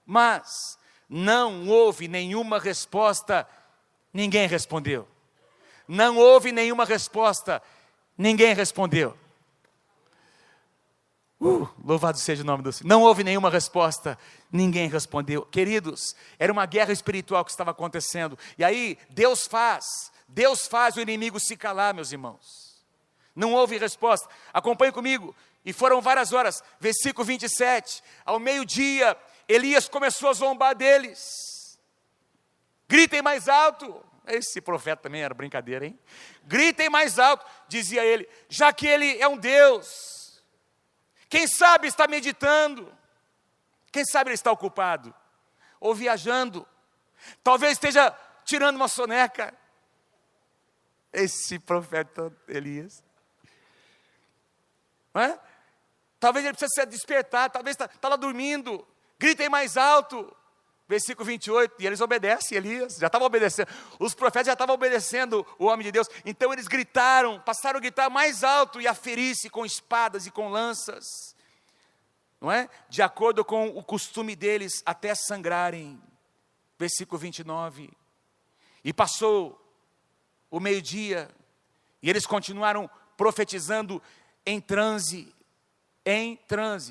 Speaker 1: mas não houve nenhuma resposta. Ninguém respondeu. Não houve nenhuma resposta. Ninguém respondeu. Louvado seja o nome do Senhor. Não houve nenhuma resposta. Ninguém respondeu. Queridos, era uma guerra espiritual que estava acontecendo. E aí Deus faz o inimigo se calar, meus irmãos. Não houve resposta. Acompanhe comigo. E foram várias horas, versículo 27, ao meio-dia, Elias começou a zombar deles. Gritem mais alto. Esse profeta também era brincadeira, hein? Gritem mais alto, dizia ele, já que ele é um Deus. Quem sabe está meditando, quem sabe ele está ocupado, ou viajando, talvez esteja tirando uma soneca. Esse profeta Elias. Não é? Talvez ele precise se despertar, talvez está lá dormindo. Gritem mais alto. Versículo 28, e eles obedecem, Elias, já estavam obedecendo. Os profetas já estavam obedecendo o homem de Deus. Então eles gritaram, passaram a gritar mais alto e a ferir-se com espadas e com lanças. Não é? De acordo com o costume deles, até sangrarem. Versículo 29. E passou o meio-dia, e eles continuaram profetizando em transe,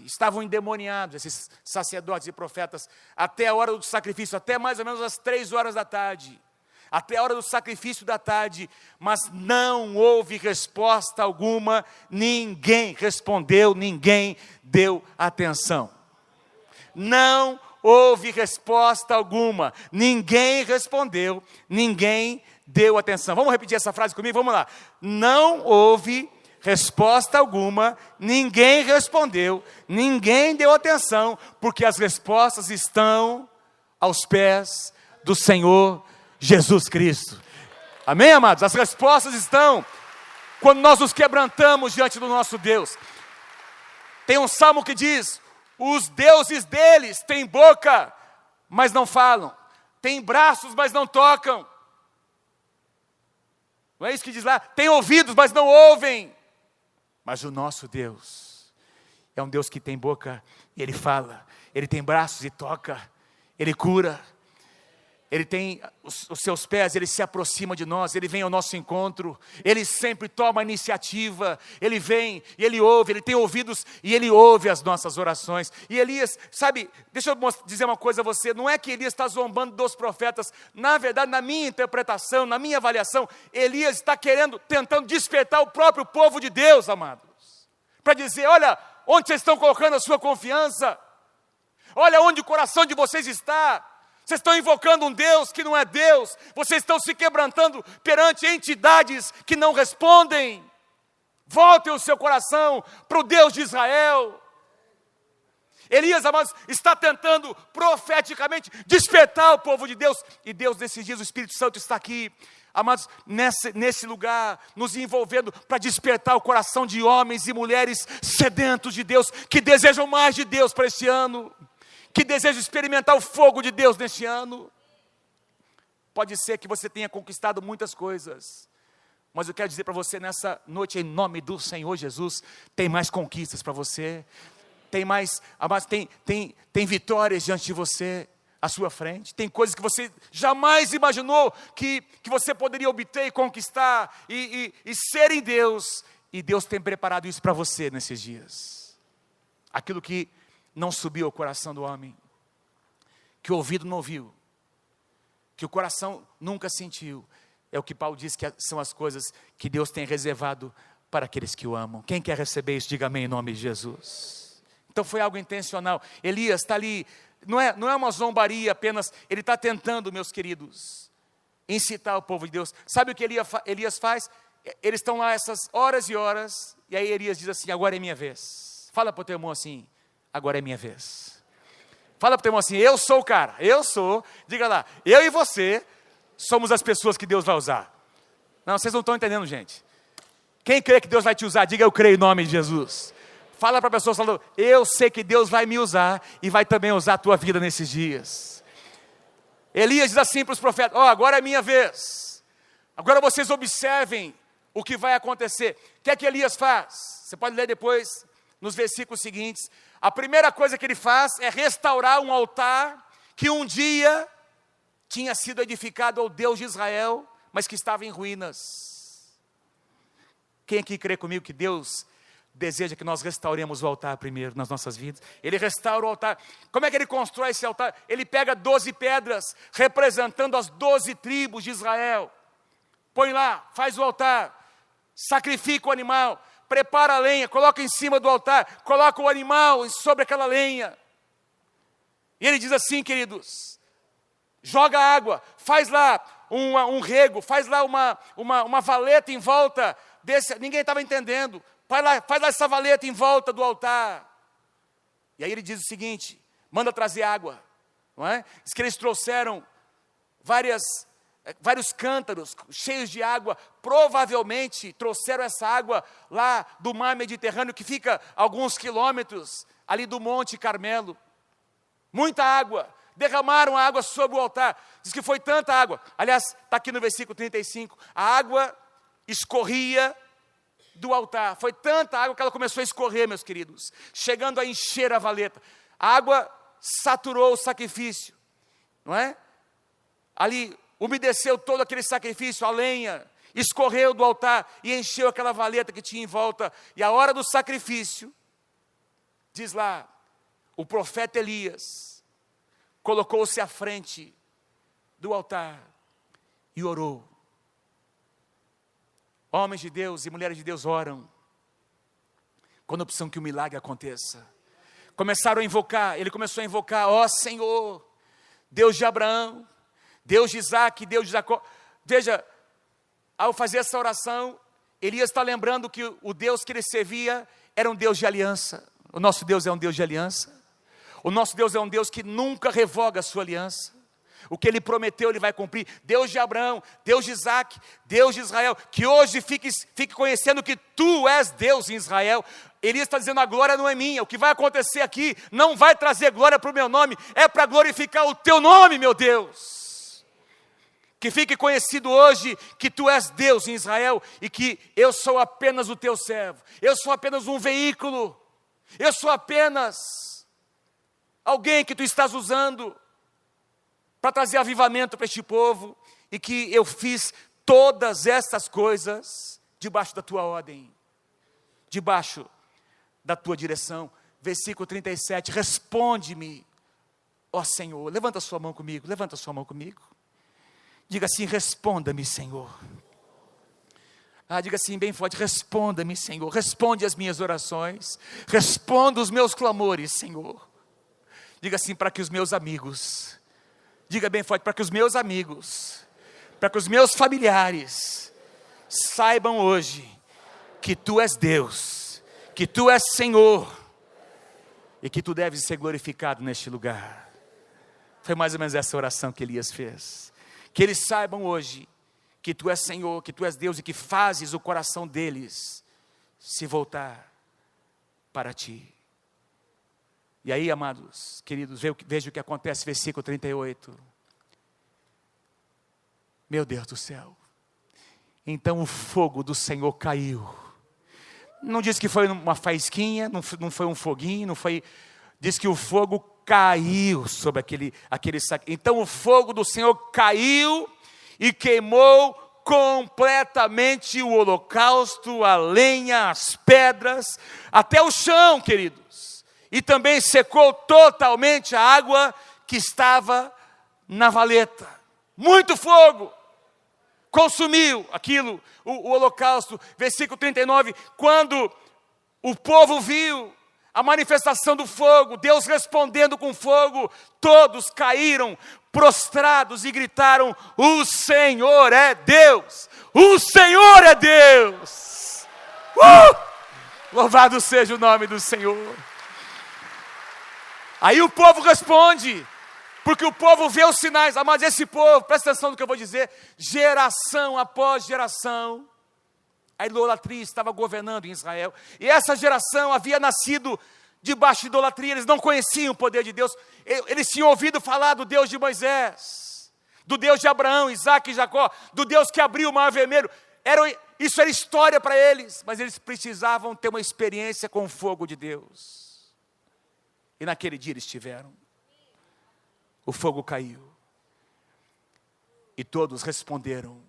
Speaker 1: estavam endemoniados, esses sacerdotes e profetas, até a hora do sacrifício, até mais ou menos as 3 horas da tarde, até a hora do sacrifício da tarde, mas não houve resposta alguma, ninguém respondeu, ninguém deu atenção. Não houve resposta alguma, ninguém respondeu, ninguém deu atenção. Vamos repetir essa frase comigo? Vamos lá. Não houve resposta alguma, ninguém respondeu, ninguém deu atenção, porque as respostas estão aos pés do Senhor Jesus Cristo. Amém, amados? As respostas estão quando nós nos quebrantamos diante do nosso Deus. Tem um salmo que diz: os deuses deles têm boca, mas não falam, têm braços, mas não tocam. Não é isso que diz lá? Tem ouvidos, mas não ouvem. Mas o nosso Deus é um Deus que tem boca e Ele fala, Ele tem braços e toca, Ele cura, Ele tem os seus pés, Ele se aproxima de nós, Ele vem ao nosso encontro, Ele sempre toma a iniciativa, Ele vem e Ele ouve, Ele tem ouvidos e Ele ouve as nossas orações. E Elias, sabe, deixa eu dizer uma coisa a você, não é que Elias está zombando dos profetas, na verdade, na minha interpretação, na minha avaliação, Elias está tentando despertar o próprio povo de Deus, amados, para dizer: olha, onde vocês estão colocando a sua confiança, olha onde o coração de vocês está. Vocês estão invocando um Deus que não é Deus. Vocês estão se quebrantando perante entidades que não respondem. Voltem o seu coração para o Deus de Israel. Elias, amados, está tentando profeticamente despertar o povo de Deus. E Deus, nesses dias, o Espírito Santo está aqui, amados, nesse lugar, nos envolvendo para despertar o coração de homens e mulheres sedentos de Deus, que desejam mais de Deus para este ano, que desejam experimentar o fogo de Deus neste ano. Pode ser que você tenha conquistado muitas coisas, mas eu quero dizer para você nessa noite, em nome do Senhor Jesus, tem mais conquistas para você, tem mais, tem vitórias diante de você, à sua frente, tem coisas que você jamais imaginou que você poderia obter e conquistar, e ser em Deus, e Deus tem preparado isso para você nesses dias. Aquilo que não subiu ao coração do homem, que o ouvido não ouviu, que o coração nunca sentiu, é o que Paulo diz que são as coisas que Deus tem reservado para aqueles que o amam. Quem quer receber isso, diga amém em nome de Jesus. Então foi algo intencional. Elias está ali, não é uma zombaria apenas, ele está tentando, meus queridos, incitar o povo de Deus. Sabe o que Elias faz? Eles estão lá essas horas e horas, e aí Elias diz assim: agora é minha vez. Fala para o teu irmão assim: agora é minha vez. Fala para o teu irmão assim: eu sou o cara, eu sou. Diga lá, eu e você somos as pessoas que Deus vai usar. Não, vocês não estão entendendo, gente. Quem crê que Deus vai te usar, diga: eu creio em nome de Jesus. Fala para a pessoa falando: eu sei que Deus vai me usar e vai também usar a tua vida nesses dias. Elias diz assim para os profetas: agora é minha vez. Agora vocês observem o que vai acontecer. O que é que Elias faz? Você pode ler depois nos versículos seguintes. A primeira coisa que ele faz é restaurar um altar que um dia tinha sido edificado ao Deus de Israel, mas que estava em ruínas. Quem aqui crê comigo que Deus deseja que nós restauremos o altar primeiro nas nossas vidas? Ele restaura o altar. Como é que ele constrói esse altar? Ele pega 12 pedras, representando as 12 tribos de Israel. Põe lá, faz o altar, sacrifica o animal, prepara a lenha, coloca em cima do altar, coloca o animal sobre aquela lenha. E ele diz assim, queridos: joga água, faz lá um rego, faz lá uma valeta em volta desse. Ninguém estava entendendo. Faz lá essa valeta em volta do altar. E aí ele diz o seguinte: manda trazer água, não é? Diz que eles trouxeram várias vários cântaros cheios de água. Provavelmente trouxeram essa água lá do mar Mediterrâneo, que fica a alguns quilômetros ali do Monte Carmelo. Muita água. Derramaram a água sobre o altar. Diz que foi tanta água. Aliás, está aqui no versículo 35. A água escorria do altar. Foi tanta água que ela começou a escorrer, meus queridos, chegando a encher a valeta. A água saturou o sacrifício, não é? Ali umedeceu todo aquele sacrifício, a lenha escorreu do altar e encheu aquela valeta que tinha em volta. E a hora do sacrifício, diz lá, o profeta Elias colocou-se à frente do altar e orou. Homens de Deus e mulheres de Deus oram quando precisam que o milagre aconteça. Começaram a invocar, ele começou a invocar: ó Senhor, Deus de Abraão, Deus de Isaac, Deus de Jacó. Veja, ao fazer essa oração, Elias está lembrando que o Deus que ele servia era um Deus de aliança. O nosso Deus é um Deus de aliança. O nosso Deus é um Deus que nunca revoga a sua aliança. O que ele prometeu, ele vai cumprir. Deus de Abraão, Deus de Isaac, Deus de Israel. Que hoje fique conhecendo que tu és Deus em Israel. Elias está dizendo: a glória não é minha. O que vai acontecer aqui não vai trazer glória para o meu nome. É para glorificar o teu nome, meu Deus. Que fique conhecido hoje que tu és Deus em Israel. E que eu sou apenas o teu servo. Eu sou apenas um veículo. Eu sou apenas alguém que tu estás usando para trazer avivamento para este povo, e que eu fiz todas essas coisas debaixo da tua ordem, debaixo da tua direção. Versículo 37, responde-me, ó Senhor. Levanta sua mão comigo, levanta sua mão comigo. Diga assim: responda-me, Senhor. Diga assim bem forte: responda-me, Senhor. Responde as minhas orações, responda os meus clamores, Senhor. Diga assim: para que os meus amigos, diga bem forte, para que os meus amigos, para que os meus familiares saibam hoje que tu és Deus, que tu és Senhor e que tu deves ser glorificado neste lugar. Foi mais ou menos essa oração que Elias fez. Que eles saibam hoje que tu és Senhor, que tu és Deus e que fazes o coração deles se voltar para ti. E aí, amados, queridos, veja o que acontece, versículo 38. Meu Deus do céu. Então o fogo do Senhor caiu. Não diz que foi uma faísquinha, não foi um foguinho, não foi. Diz que o fogo caiu sobre aquele sacrifício. Então o fogo do Senhor caiu e queimou completamente o holocausto, a lenha, as pedras, até o chão, queridos. E também secou totalmente a água que estava na valeta. Muito fogo consumiu aquilo, o holocausto. Versículo 39, quando o povo viu a manifestação do fogo, Deus respondendo com fogo, todos caíram prostrados e gritaram: o Senhor é Deus! O Senhor é Deus! Louvado seja o nome do Senhor! Aí o povo responde, porque o povo vê os sinais. Mas esse povo, presta atenção no que eu vou dizer, geração após geração, a idolatria estava governando em Israel, e essa geração havia nascido debaixo de idolatria. Eles não conheciam o poder de Deus, eles tinham ouvido falar do Deus de Moisés, do Deus de Abraão, Isaac e Jacó, do Deus que abriu o mar vermelho. Isso era história para eles, mas eles precisavam ter uma experiência com o fogo de Deus. E naquele dia eles tiveram. O fogo caiu. E todos responderam.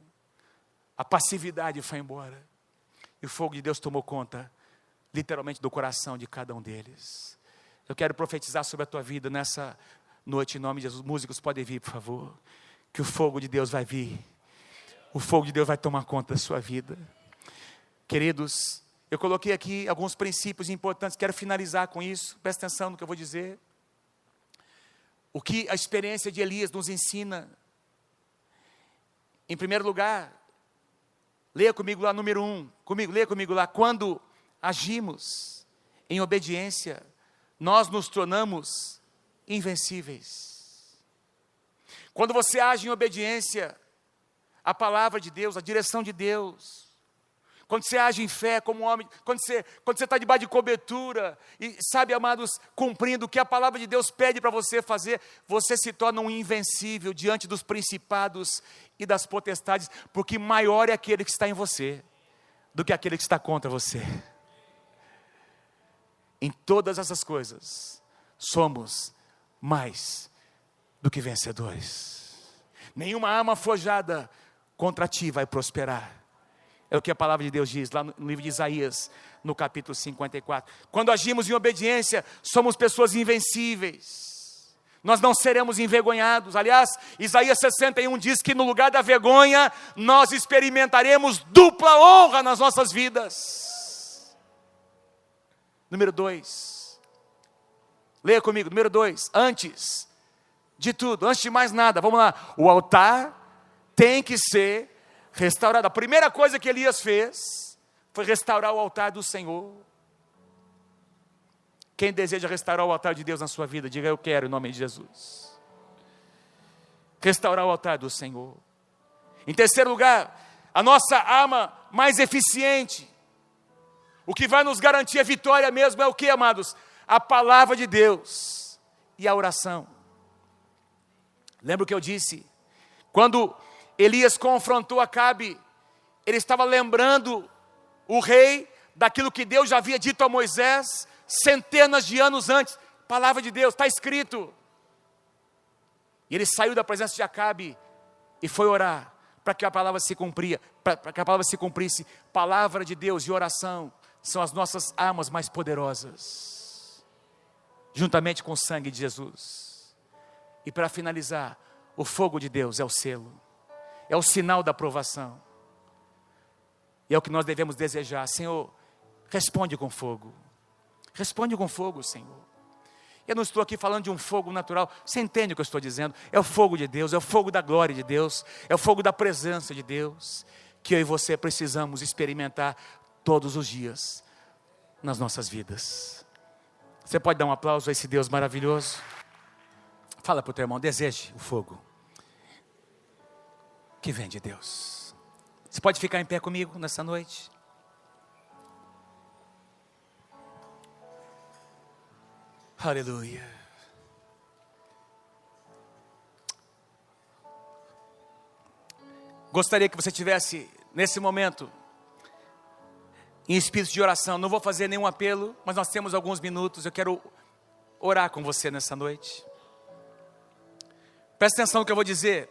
Speaker 1: A passividade foi embora. E o fogo de Deus tomou conta, literalmente, do coração de cada um deles. Eu quero profetizar sobre a tua vida nessa noite, em nome de Jesus. Músicos podem vir, por favor. Que o fogo de Deus vai vir. O fogo de Deus vai tomar conta da sua vida. Queridos, eu coloquei aqui alguns princípios importantes, quero finalizar com isso, presta atenção no que eu vou dizer. O que a experiência de Elias nos ensina? Em primeiro lugar, leia comigo lá número 1, leia comigo lá, quando agimos em obediência, nós nos tornamos invencíveis. Quando você age em obediência, a palavra de Deus, a direção de Deus. Quando você age em fé como homem, quando você está debaixo de cobertura, e sabe, amados, cumprindo o que a palavra de Deus pede para você fazer, você se torna um invencível diante dos principados e das potestades, porque maior é aquele que está em você, do que aquele que está contra você. Em todas essas coisas, somos mais do que vencedores. Nenhuma arma forjada contra ti vai prosperar. É o que a palavra de Deus diz lá no livro de Isaías, no capítulo 54. Quando agimos em obediência, somos pessoas invencíveis. Nós não seremos envergonhados. Aliás, Isaías 61 diz que no lugar da vergonha, nós experimentaremos dupla honra nas nossas vidas. Número 2. Leia comigo, número 2. Antes de tudo, antes de mais nada, vamos lá. O altar tem que ser restaurado. A primeira coisa que Elias fez foi restaurar o altar do Senhor. Quem deseja restaurar o altar de Deus na sua vida, diga: eu quero, em nome de Jesus. Restaurar o altar do Senhor. Em terceiro lugar, a nossa arma mais eficiente, o que vai nos garantir a vitória mesmo é o que, amados? A palavra de Deus e a oração. Lembra o que eu disse? Quando Elias confrontou Acabe, ele estava lembrando o rei daquilo que Deus já havia dito a Moisés centenas de anos antes. Palavra de Deus, está escrito. E ele saiu da presença de Acabe e foi orar para que a palavra se cumprisse. Palavra de Deus e oração são as nossas armas mais poderosas, juntamente com o sangue de Jesus. E para finalizar, o fogo de Deus é o selo. É o sinal da aprovação. E é o que nós devemos desejar. Senhor, responde com fogo. Responde com fogo, Senhor. Eu não estou aqui falando de um fogo natural. Você entende o que eu estou dizendo? É o fogo de Deus, é o fogo da glória de Deus, é o fogo da presença de Deus, que eu e você precisamos experimentar todos os dias nas nossas vidas. Você pode dar um aplauso a esse Deus maravilhoso? Fala para o teu irmão, deseje o fogo que vem de Deus. Você pode ficar em pé comigo nessa noite? Aleluia. Gostaria que você tivesse nesse momento em espírito de oração. Não vou fazer nenhum apelo, mas nós temos alguns minutos. Eu quero orar com você nessa noite. Presta atenção no que eu vou dizer.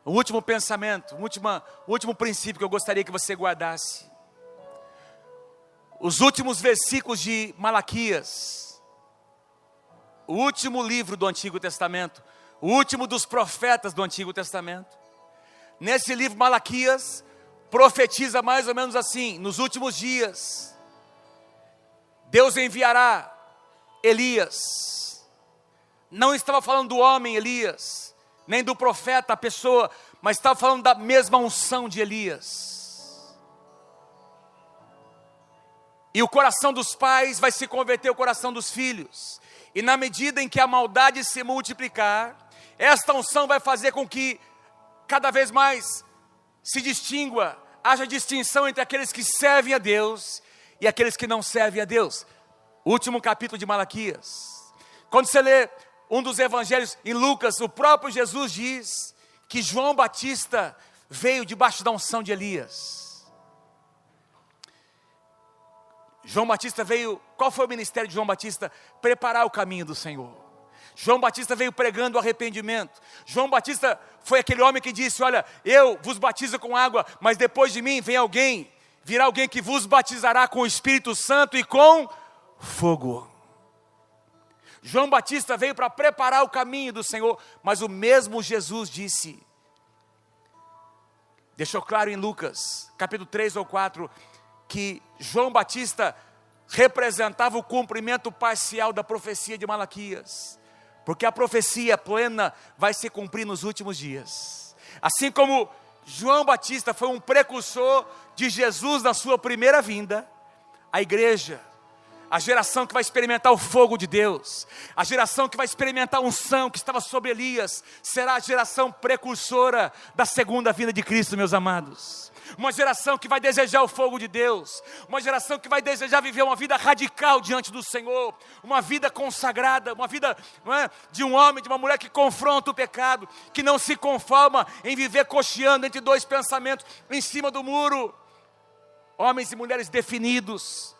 Speaker 1: O último pensamento, o último princípio que eu gostaria que você guardasse. Os últimos versículos de Malaquias, o último livro do Antigo Testamento, o último dos profetas do Antigo Testamento. Nesse livro Malaquias, profetiza mais ou menos assim: nos últimos dias, Deus enviará Elias. Não estava falando do homem Elias, nem do profeta, a pessoa, mas estava falando da mesma unção de Elias. E o coração dos pais vai se converter ao coração dos filhos. E na medida em que a maldade se multiplicar, esta unção vai fazer com que cada vez mais se distingua, haja distinção entre aqueles que servem a Deus e aqueles que não servem a Deus. O último capítulo de Malaquias. Quando você lê um dos evangelhos, em Lucas, o próprio Jesus diz que João Batista veio debaixo da unção de Elias. João Batista veio, qual foi o ministério de João Batista? Preparar o caminho do Senhor. João Batista veio pregando arrependimento. João Batista foi aquele homem que disse: olha, eu vos batizo com água, mas depois de mim virá alguém que vos batizará com o Espírito Santo e com fogo. João Batista veio para preparar o caminho do Senhor, mas o mesmo Jesus disse, deixou claro em Lucas, capítulo 3 ou 4, que João Batista representava o cumprimento parcial da profecia de Malaquias, porque a profecia plena vai se cumprir nos últimos dias. Assim como João Batista foi um precursor de Jesus na sua primeira vinda, a igreja A geração que vai experimentar o fogo de Deus, a geração que vai experimentar a unção que estava sobre Elias, será a geração precursora da segunda vinda de Cristo, meus amados. Uma geração que vai desejar o fogo de Deus, uma geração que vai desejar viver uma vida radical diante do Senhor, uma vida consagrada, uma vida, não é, de um homem, de uma mulher que confronta o pecado, que não se conforma em viver cocheando entre dois pensamentos em cima do muro. Homens e mulheres definidos,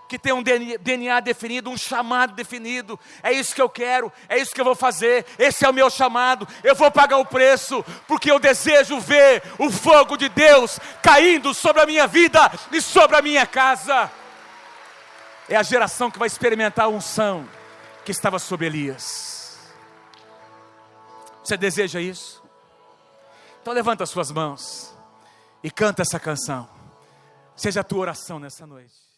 Speaker 1: que tem um DNA definido, um chamado definido. É isso que eu quero, é isso que eu vou fazer, esse é o meu chamado, eu vou pagar o preço, porque eu desejo ver o fogo de Deus caindo sobre a minha vida e sobre a minha casa. É a geração que vai experimentar a unção que estava sobre Elias. Você deseja isso? Então levanta as suas mãos e canta essa canção. Seja a tua oração nessa noite.